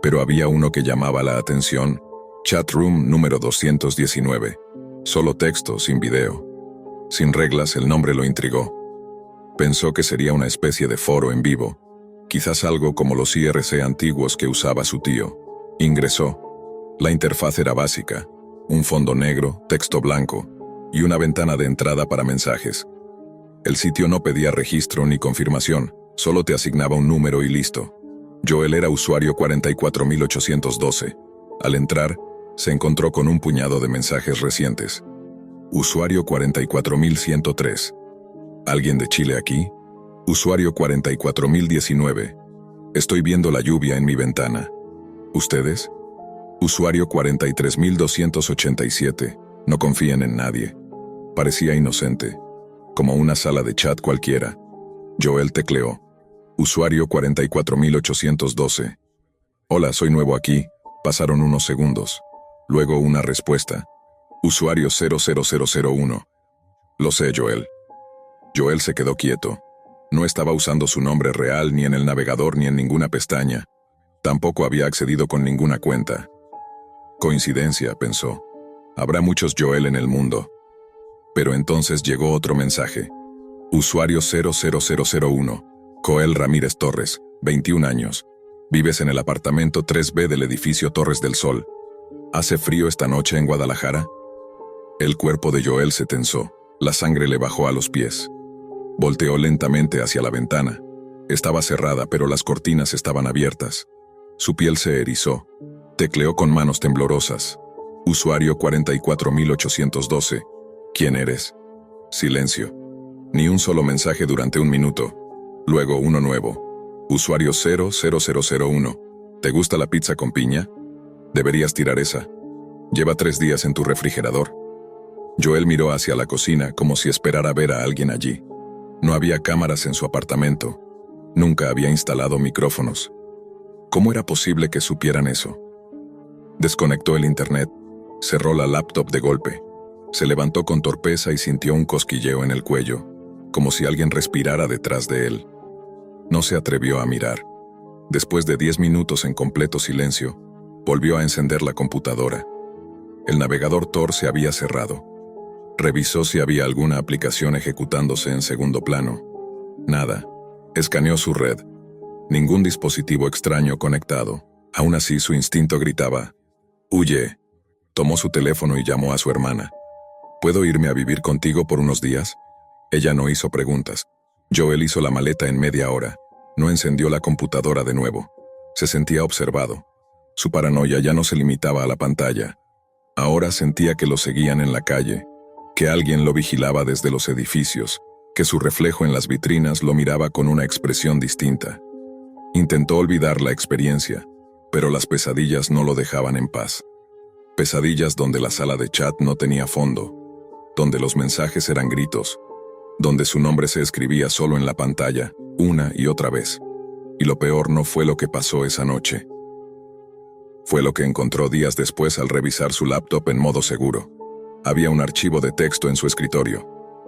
Pero había uno que llamaba la atención: Chatroom número 219. Solo texto, sin video. Sin reglas, el nombre lo intrigó. Pensó que sería una especie de foro en vivo, quizás algo como los IRC antiguos que usaba su tío. Ingresó. La interfaz era básica: un fondo negro, texto blanco, y una ventana de entrada para mensajes. El sitio no pedía registro ni confirmación, solo te asignaba un número y listo. Joel era usuario 44812. Al entrar, se encontró con un puñado de mensajes recientes. Usuario 44103. ¿Alguien de Chile aquí? Usuario 44019. Estoy viendo la lluvia en mi ventana. ¿Ustedes? Usuario 43287. No confíen en nadie. Parecía inocente, como una sala de chat cualquiera. Joel tecleó. Usuario 44812. Hola, soy nuevo aquí. Pasaron unos segundos. Luego una respuesta. Usuario 00001. Lo sé, Joel. Joel se quedó quieto. No estaba usando su nombre real ni en el navegador ni en ninguna pestaña. Tampoco había accedido con ninguna cuenta. Coincidencia, pensó. Habrá muchos Joel en el mundo. Pero entonces llegó otro mensaje. Usuario 00001. Joel Ramírez Torres, 21 años. Vives en el apartamento 3B del edificio Torres del Sol. ¿Hace frío esta noche en Guadalajara? El cuerpo de Joel se tensó. La sangre le bajó a los pies. Volteó lentamente hacia la ventana. Estaba cerrada, pero las cortinas estaban abiertas. Su piel se erizó. Tecleó con manos temblorosas. Usuario 44812. ¿Quién eres? Silencio. Ni un solo mensaje durante un minuto. Luego uno nuevo. Usuario 00001. ¿Te gusta la pizza con piña? Deberías tirar esa. Lleva 3 días en tu refrigerador. Joel miró hacia la cocina como si esperara ver a alguien allí. No había cámaras en su apartamento. Nunca había instalado micrófonos. ¿Cómo era posible que supieran eso? Desconectó el internet. Cerró la laptop de golpe. Se levantó con torpeza y sintió un cosquilleo en el cuello, como si alguien respirara detrás de él. No se atrevió a mirar. Después de 10 minutos en completo silencio, volvió a encender la computadora. El navegador Tor se había cerrado. Revisó si había alguna aplicación ejecutándose en segundo plano. Nada. Escaneó su red. Ningún dispositivo extraño conectado. Aún así su instinto gritaba: «Huye». Tomó su teléfono y llamó a su hermana. ¿Puedo irme a vivir contigo por unos días? Ella no hizo preguntas. Joel hizo la maleta en media hora. No encendió la computadora de nuevo. Se sentía observado. Su paranoia ya no se limitaba a la pantalla. Ahora sentía que lo seguían en la calle, que alguien lo vigilaba desde los edificios, que su reflejo en las vitrinas lo miraba con una expresión distinta. Intentó olvidar la experiencia, pero las pesadillas no lo dejaban en paz. Pesadillas donde la sala de chat no tenía fondo, donde los mensajes eran gritos, donde su nombre se escribía solo en la pantalla, una y otra vez. Y lo peor no fue lo que pasó esa noche. Fue lo que encontró días después al revisar su laptop en modo seguro. Había un archivo de texto en su escritorio,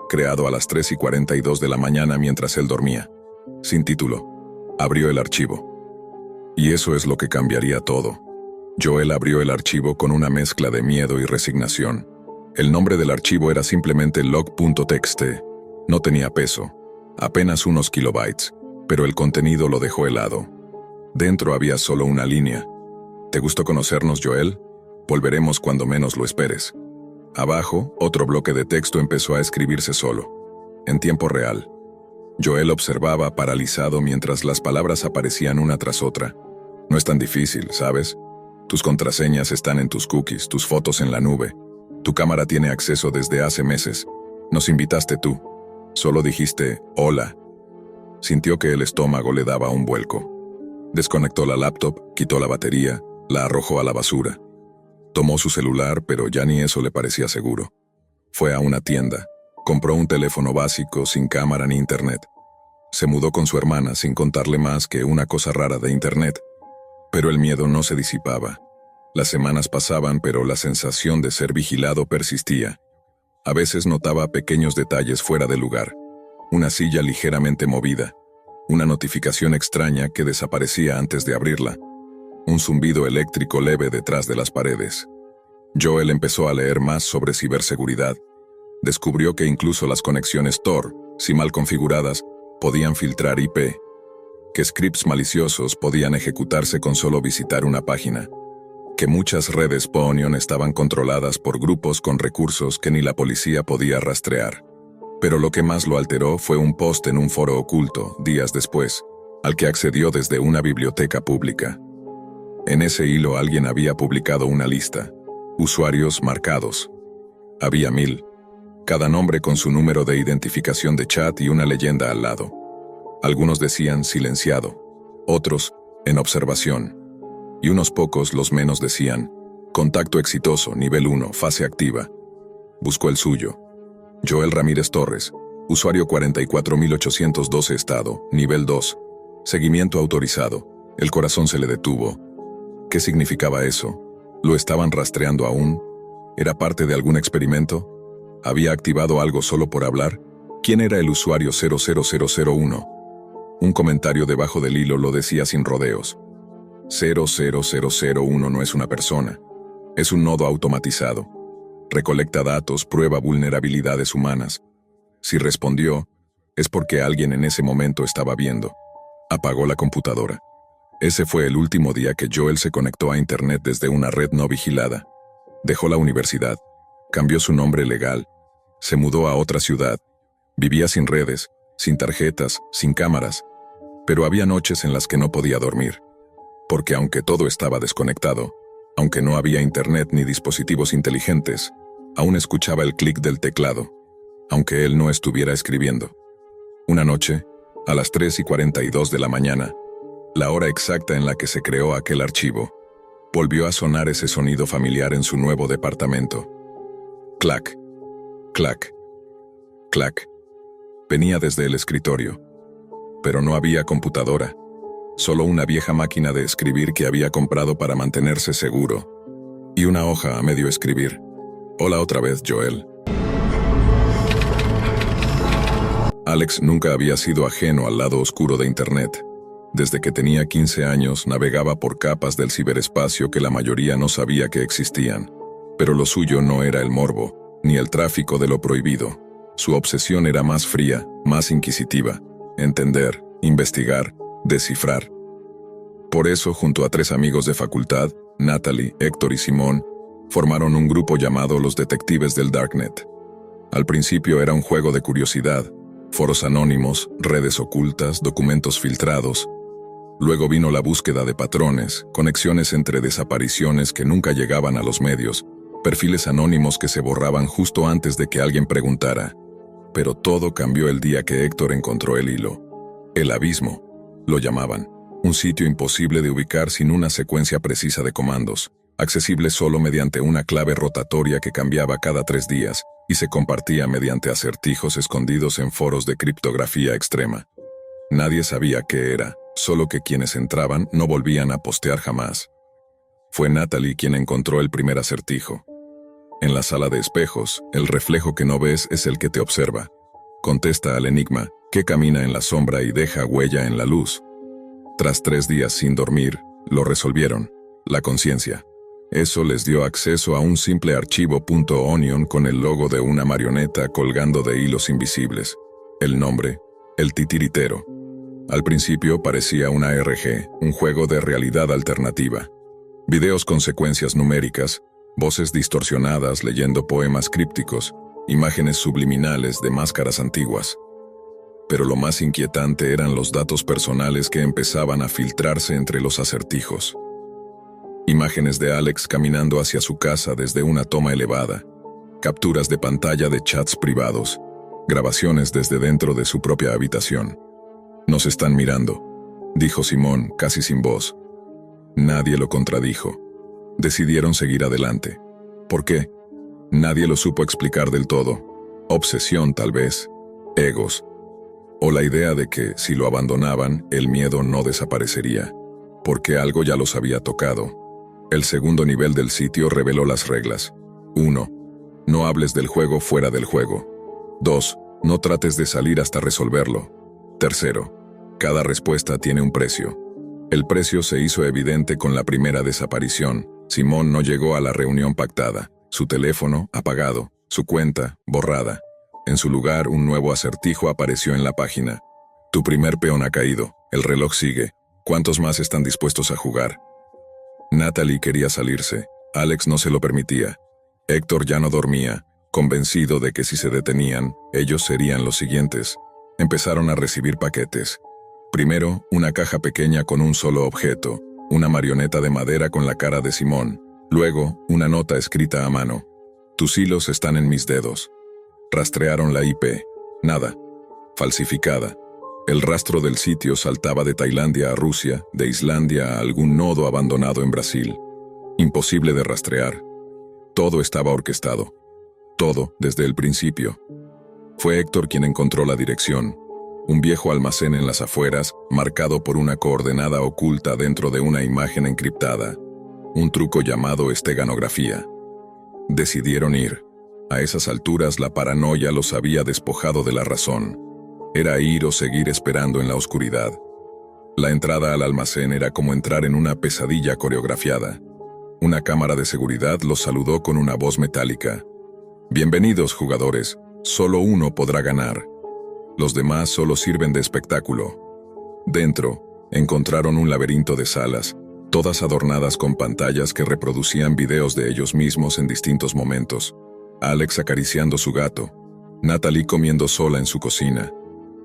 creado a las 3:42 de la mañana mientras él dormía. Sin título. Abrió el archivo. Y eso es lo que cambiaría todo. Joel abrió el archivo con una mezcla de miedo y resignación. El nombre del archivo era simplemente log.txt. No tenía peso, apenas unos kilobytes, pero el contenido lo dejó helado. Dentro había solo una línea. ¿Te gustó conocernos, Joel? Volveremos cuando menos lo esperes. Abajo, otro bloque de texto empezó a escribirse solo, en tiempo real. Joel observaba paralizado mientras las palabras aparecían una tras otra. No es tan difícil, ¿sabes? Tus contraseñas están en tus cookies, tus fotos en la nube. Tu cámara tiene acceso desde hace meses. Nos invitaste tú. Solo dijiste, hola. Sintió que el estómago le daba un vuelco. Desconectó la laptop, quitó la batería, la arrojó a la basura. Tomó su celular, pero ya ni eso le parecía seguro. Fue a una tienda. Compró un teléfono básico, sin cámara ni internet. Se mudó con su hermana sin contarle más que una cosa rara de internet. Pero el miedo no se disipaba. Las semanas pasaban, pero la sensación de ser vigilado persistía. A veces notaba pequeños detalles fuera de lugar. Una silla ligeramente movida. Una notificación extraña que desaparecía antes de abrirla. Un zumbido eléctrico leve detrás de las paredes. Joel empezó a leer más sobre ciberseguridad. Descubrió que incluso las conexiones Tor, si mal configuradas, podían filtrar IP. Que scripts maliciosos podían ejecutarse con solo visitar una página. Que muchas redes Ponion estaban controladas por grupos con recursos que ni la policía podía rastrear. Pero lo que más lo alteró fue un post en un foro oculto, días después, al que accedió desde una biblioteca pública. En ese hilo alguien había publicado una lista. Usuarios marcados. Había 1000. Cada nombre con su número de identificación de chat y una leyenda al lado. Algunos decían silenciado, otros en observación. Y unos pocos, los menos, decían contacto exitoso, nivel 1, fase activa. Buscó el suyo. Joel Ramírez Torres, usuario 44812 estado, nivel 2. Seguimiento autorizado. El corazón se le detuvo. ¿Qué significaba eso? ¿Lo estaban rastreando aún? ¿Era parte de algún experimento? ¿Había activado algo solo por hablar? ¿Quién era el usuario 00001? Un comentario debajo del hilo lo decía sin rodeos. 00001 no es una persona. Es un nodo automatizado. Recolecta datos, prueba vulnerabilidades humanas. Si respondió, es porque alguien en ese momento estaba viendo. Apagó la computadora. Ese fue el último día que Joel se conectó a Internet desde una red no vigilada. Dejó la universidad. Cambió su nombre legal. Se mudó a otra ciudad. Vivía sin redes, sin tarjetas, sin cámaras. Pero había noches en las que no podía dormir. Porque aunque todo estaba desconectado, aunque no había internet ni dispositivos inteligentes, aún escuchaba el clic del teclado, aunque él no estuviera escribiendo. Una noche, a las 3:42 de la mañana, la hora exacta en la que se creó aquel archivo, volvió a sonar ese sonido familiar en su nuevo departamento. Clac, clac, clac. Venía desde el escritorio, pero no había computadora. Solo una vieja máquina de escribir que había comprado para mantenerse seguro. Y una hoja a medio escribir. Hola otra vez, Joel. Alex nunca había sido ajeno al lado oscuro de Internet. Desde que tenía 15 años navegaba por capas del ciberespacio que la mayoría no sabía que existían. Pero lo suyo no era el morbo, ni el tráfico de lo prohibido. Su obsesión era más fría, más inquisitiva. Entender, investigar, descifrar. Por eso, junto a 3 amigos de facultad, Natalie, Héctor y Simón, formaron un grupo llamado Los Detectives del Darknet. Al principio era un juego de curiosidad, foros anónimos, redes ocultas, documentos filtrados. Luego vino la búsqueda de patrones, conexiones entre desapariciones que nunca llegaban a los medios, perfiles anónimos que se borraban justo antes de que alguien preguntara. Pero todo cambió el día que Héctor encontró el hilo. El abismo, lo llamaban. Un sitio imposible de ubicar sin una secuencia precisa de comandos, accesible solo mediante una clave rotatoria que cambiaba cada 3 días y se compartía mediante acertijos escondidos en foros de criptografía extrema. Nadie sabía qué era, solo que quienes entraban no volvían a postear jamás. Fue Natalie quien encontró el primer acertijo. En la sala de espejos, el reflejo que no ves es el que te observa. Contesta al enigma, que camina en la sombra y deja huella en la luz. Tras 3 días sin dormir, lo resolvieron. La conciencia. Eso les dio acceso a un simple archivo .onion con el logo de una marioneta colgando de hilos invisibles. El nombre, el titiritero. Al principio parecía una RPG, un juego de realidad alternativa. Videos con secuencias numéricas, voces distorsionadas leyendo poemas crípticos, imágenes subliminales de máscaras antiguas. Pero lo más inquietante eran los datos personales que empezaban a filtrarse entre los acertijos. Imágenes de Alex caminando hacia su casa desde una toma elevada, capturas de pantalla de chats privados, grabaciones desde dentro de su propia habitación. «Nos están mirando», dijo Simón, casi sin voz. Nadie lo contradijo. Decidieron seguir adelante. ¿Por qué? Nadie lo supo explicar del todo. Obsesión, tal vez. Egos. O la idea de que, si lo abandonaban, el miedo no desaparecería, porque algo ya los había tocado. El segundo nivel del sitio reveló las reglas. 1. No hables del juego fuera del juego. 2. No trates de salir hasta resolverlo. 3. Cada respuesta tiene un precio. El precio se hizo evidente con la primera desaparición. Simón no llegó a la reunión pactada. Su teléfono, apagado. Su cuenta, borrada. En su lugar, un nuevo acertijo apareció en la página. Tu primer peón ha caído. El reloj sigue. ¿Cuántos más están dispuestos a jugar? Natalie quería salirse. Alex no se lo permitía. Héctor ya no dormía, convencido de que si se detenían, ellos serían los siguientes. Empezaron a recibir paquetes. Primero, una caja pequeña con un solo objeto, una marioneta de madera con la cara de Simón. Luego, una nota escrita a mano. Tus hilos están en mis dedos. Rastrearon la IP. Nada. Falsificada. El rastro del sitio saltaba de Tailandia a Rusia, de Islandia a algún nodo abandonado en Brasil. Imposible de rastrear. Todo estaba orquestado. Todo desde el principio. Fue Héctor quien encontró la dirección. Un viejo almacén en las afueras, marcado por una coordenada oculta dentro de una imagen encriptada. Un truco llamado esteganografía. Decidieron ir. A esas alturas la paranoia los había despojado de la razón. Era ir o seguir esperando en la oscuridad. La entrada al almacén era como entrar en una pesadilla coreografiada. Una cámara de seguridad los saludó con una voz metálica. Bienvenidos, jugadores. Solo uno podrá ganar. Los demás solo sirven de espectáculo. Dentro, encontraron un laberinto de salas, todas adornadas con pantallas que reproducían videos de ellos mismos en distintos momentos. Alex acariciando su gato, Natalie comiendo sola en su cocina,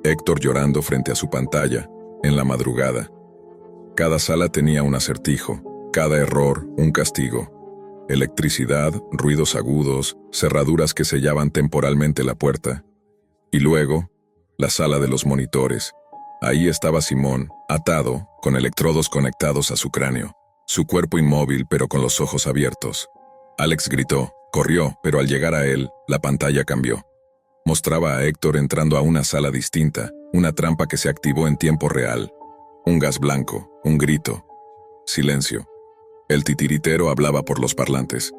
Héctor llorando frente a su pantalla, en la madrugada. Cada sala tenía un acertijo, cada error un castigo. Electricidad, ruidos agudos, cerraduras que sellaban temporalmente la puerta. Y luego, la sala de los monitores. Ahí estaba Simón, atado, con electrodos conectados a su cráneo, su cuerpo inmóvil pero con los ojos abiertos. Alex gritó, corrió, pero al llegar a él, la pantalla cambió. Mostraba a Héctor entrando a una sala distinta, una trampa que se activó en tiempo real. Un gas blanco, un grito. Silencio. El titiritero hablaba por los parlantes.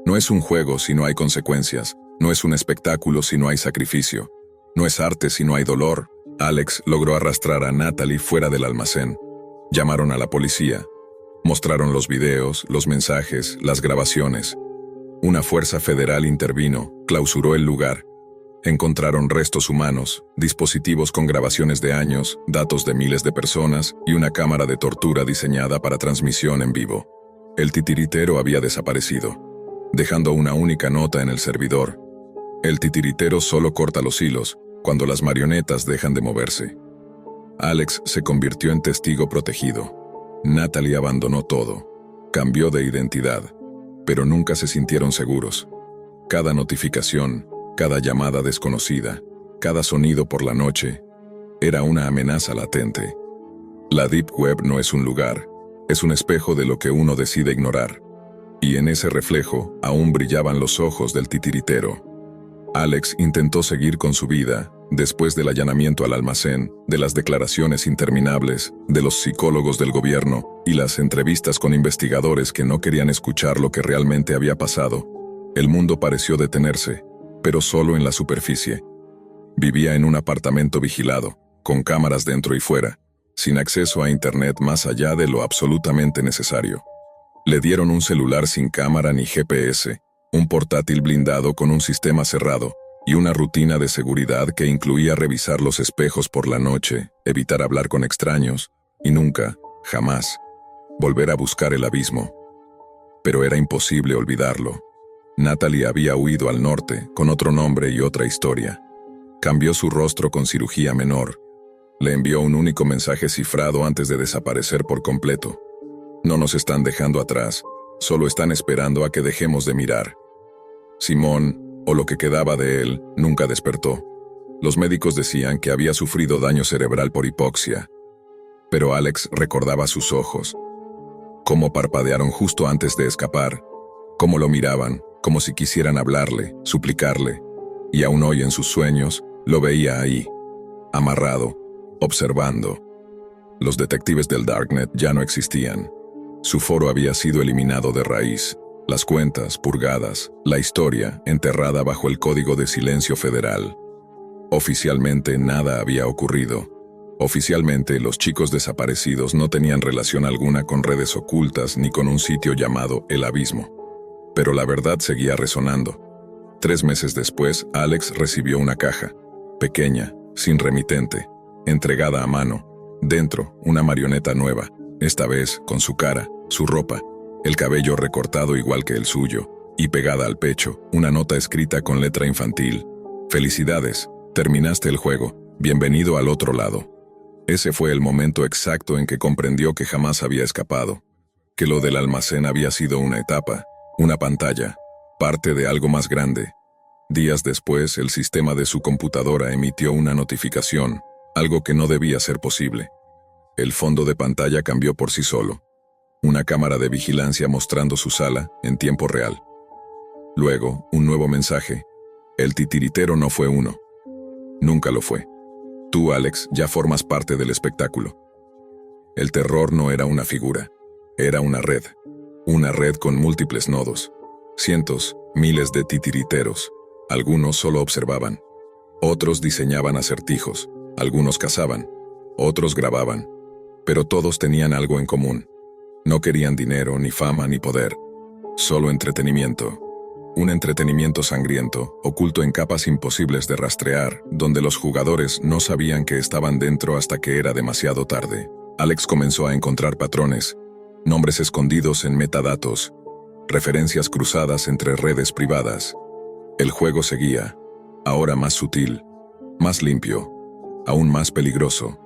No es un juego si no hay consecuencias, no es un espectáculo si no hay sacrificio. No es arte si no hay dolor. Alex logró arrastrar a Natalie fuera del almacén. Llamaron a la policía. Mostraron los videos, los mensajes, las grabaciones. Una fuerza federal intervino, clausuró el lugar. Encontraron restos humanos, dispositivos con grabaciones de años, datos de miles de personas y una cámara de tortura diseñada para transmisión en vivo. El titiritero había desaparecido, dejando una única nota en el servidor. El titiritero solo corta los hilos cuando las marionetas dejan de moverse. Alex se convirtió en testigo protegido. Natalie abandonó todo. Cambió de identidad, pero nunca se sintieron seguros. Cada notificación, cada llamada desconocida, cada sonido por la noche, era una amenaza latente. La Deep Web no es un lugar, es un espejo de lo que uno decide ignorar. Y en ese reflejo aún brillaban los ojos del titiritero. Alex intentó seguir con su vida, después del allanamiento al almacén, de las declaraciones interminables, de los psicólogos del gobierno y las entrevistas con investigadores que no querían escuchar lo que realmente había pasado. El mundo pareció detenerse, pero solo en la superficie. Vivía en un apartamento vigilado, con cámaras dentro y fuera, sin acceso a internet más allá de lo absolutamente necesario. Le dieron un celular sin cámara ni GPS, un portátil blindado con un sistema cerrado, y una rutina de seguridad que incluía revisar los espejos por la noche, evitar hablar con extraños, y nunca, jamás, volver a buscar el abismo. Pero era imposible olvidarlo. Natalie había huido al norte, con otro nombre y otra historia. Cambió su rostro con cirugía menor. Le envió un único mensaje cifrado antes de desaparecer por completo. No nos están dejando atrás, solo están esperando a que dejemos de mirar. Simón, o lo que quedaba de él, nunca despertó. Los médicos decían que había sufrido daño cerebral por hipoxia. Pero Alex recordaba sus ojos. Cómo parpadearon justo antes de escapar, cómo lo miraban, como si quisieran hablarle, suplicarle. Y aún hoy en sus sueños, lo veía ahí, amarrado, observando. Los detectives del Darknet ya no existían. Su foro había sido eliminado de raíz. Las cuentas purgadas, la historia enterrada bajo el Código de Silencio Federal. Oficialmente nada había ocurrido. Oficialmente los chicos desaparecidos no tenían relación alguna con redes ocultas ni con un sitio llamado El Abismo. Pero la verdad seguía resonando. 3 meses después, Alex recibió una caja, pequeña, sin remitente, entregada a mano. Dentro, una marioneta nueva, esta vez con su cara, su ropa, el cabello recortado igual que el suyo, y pegada al pecho, una nota escrita con letra infantil. Felicidades, terminaste el juego, bienvenido al otro lado. Ese fue el momento exacto en que comprendió que jamás había escapado, que lo del almacén había sido una etapa, una pantalla, parte de algo más grande. Días después, el sistema de su computadora emitió una notificación, algo que no debía ser posible. El fondo de pantalla cambió por sí solo. Una cámara de vigilancia mostrando su sala en tiempo real. Luego, un nuevo mensaje. El titiritero no fue uno. Nunca lo fue. Tú, Alex, ya formas parte del espectáculo. El terror no era una figura, era una red. Una red con múltiples nodos. Cientos, miles de titiriteros. Algunos solo observaban. Otros diseñaban acertijos. Algunos cazaban. Otros grababan. Pero todos tenían algo en común. No querían dinero, ni fama, ni poder. Solo entretenimiento. Un entretenimiento sangriento, oculto en capas imposibles de rastrear, donde los jugadores no sabían que estaban dentro hasta que era demasiado tarde. Alex comenzó a encontrar patrones, nombres escondidos en metadatos, referencias cruzadas entre redes privadas. El juego seguía, ahora más sutil, más limpio, aún más peligroso.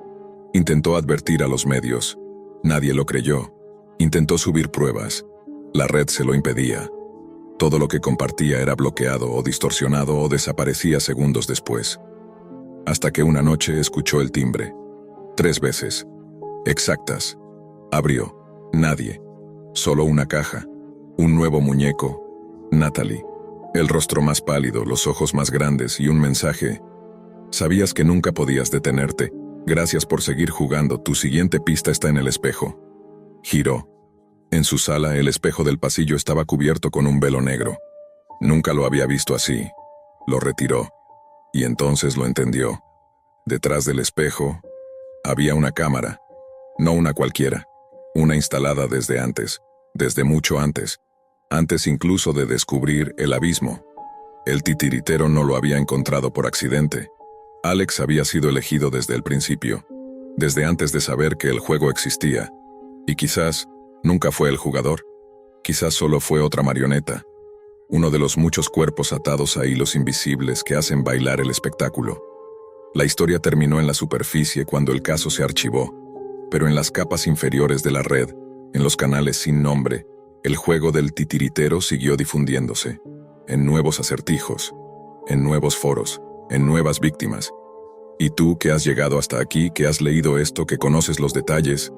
Intentó advertir a los medios. Nadie lo creyó. Intentó subir pruebas. La red se lo impedía. Todo lo que compartía era bloqueado o distorsionado o desaparecía segundos después. Hasta que una noche escuchó el timbre. 3 veces. Exactas. Abrió. Nadie. Solo una caja. Un nuevo muñeco. Natalie. El rostro más pálido, los ojos más grandes y un mensaje. Sabías que nunca podías detenerte. Gracias por seguir jugando. Tu siguiente pista está en el espejo. Giró. En su sala, el espejo del pasillo estaba cubierto con un velo negro. Nunca lo había visto así. Lo retiró. Y entonces lo entendió. Detrás del espejo, había una cámara. No una cualquiera. Una instalada desde antes. Desde mucho antes. Antes incluso de descubrir el abismo. El titiritero no lo había encontrado por accidente. Alex había sido elegido desde el principio. Desde antes de saber que el juego existía. Y quizás nunca fue el jugador. Quizás solo fue otra marioneta. Uno de los muchos cuerpos atados a hilos invisibles que hacen bailar el espectáculo. La historia terminó en la superficie cuando el caso se archivó. Pero en las capas inferiores de la red, en los canales sin nombre, el juego del titiritero siguió difundiéndose. En nuevos acertijos. En nuevos foros. En nuevas víctimas. Y tú que has llegado hasta aquí, que has leído esto, que conoces los detalles,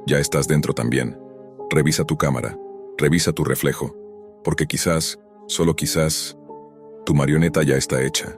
ya estás dentro también. Revisa tu cámara, revisa tu reflejo, porque quizás, solo quizás, tu marioneta ya está hecha.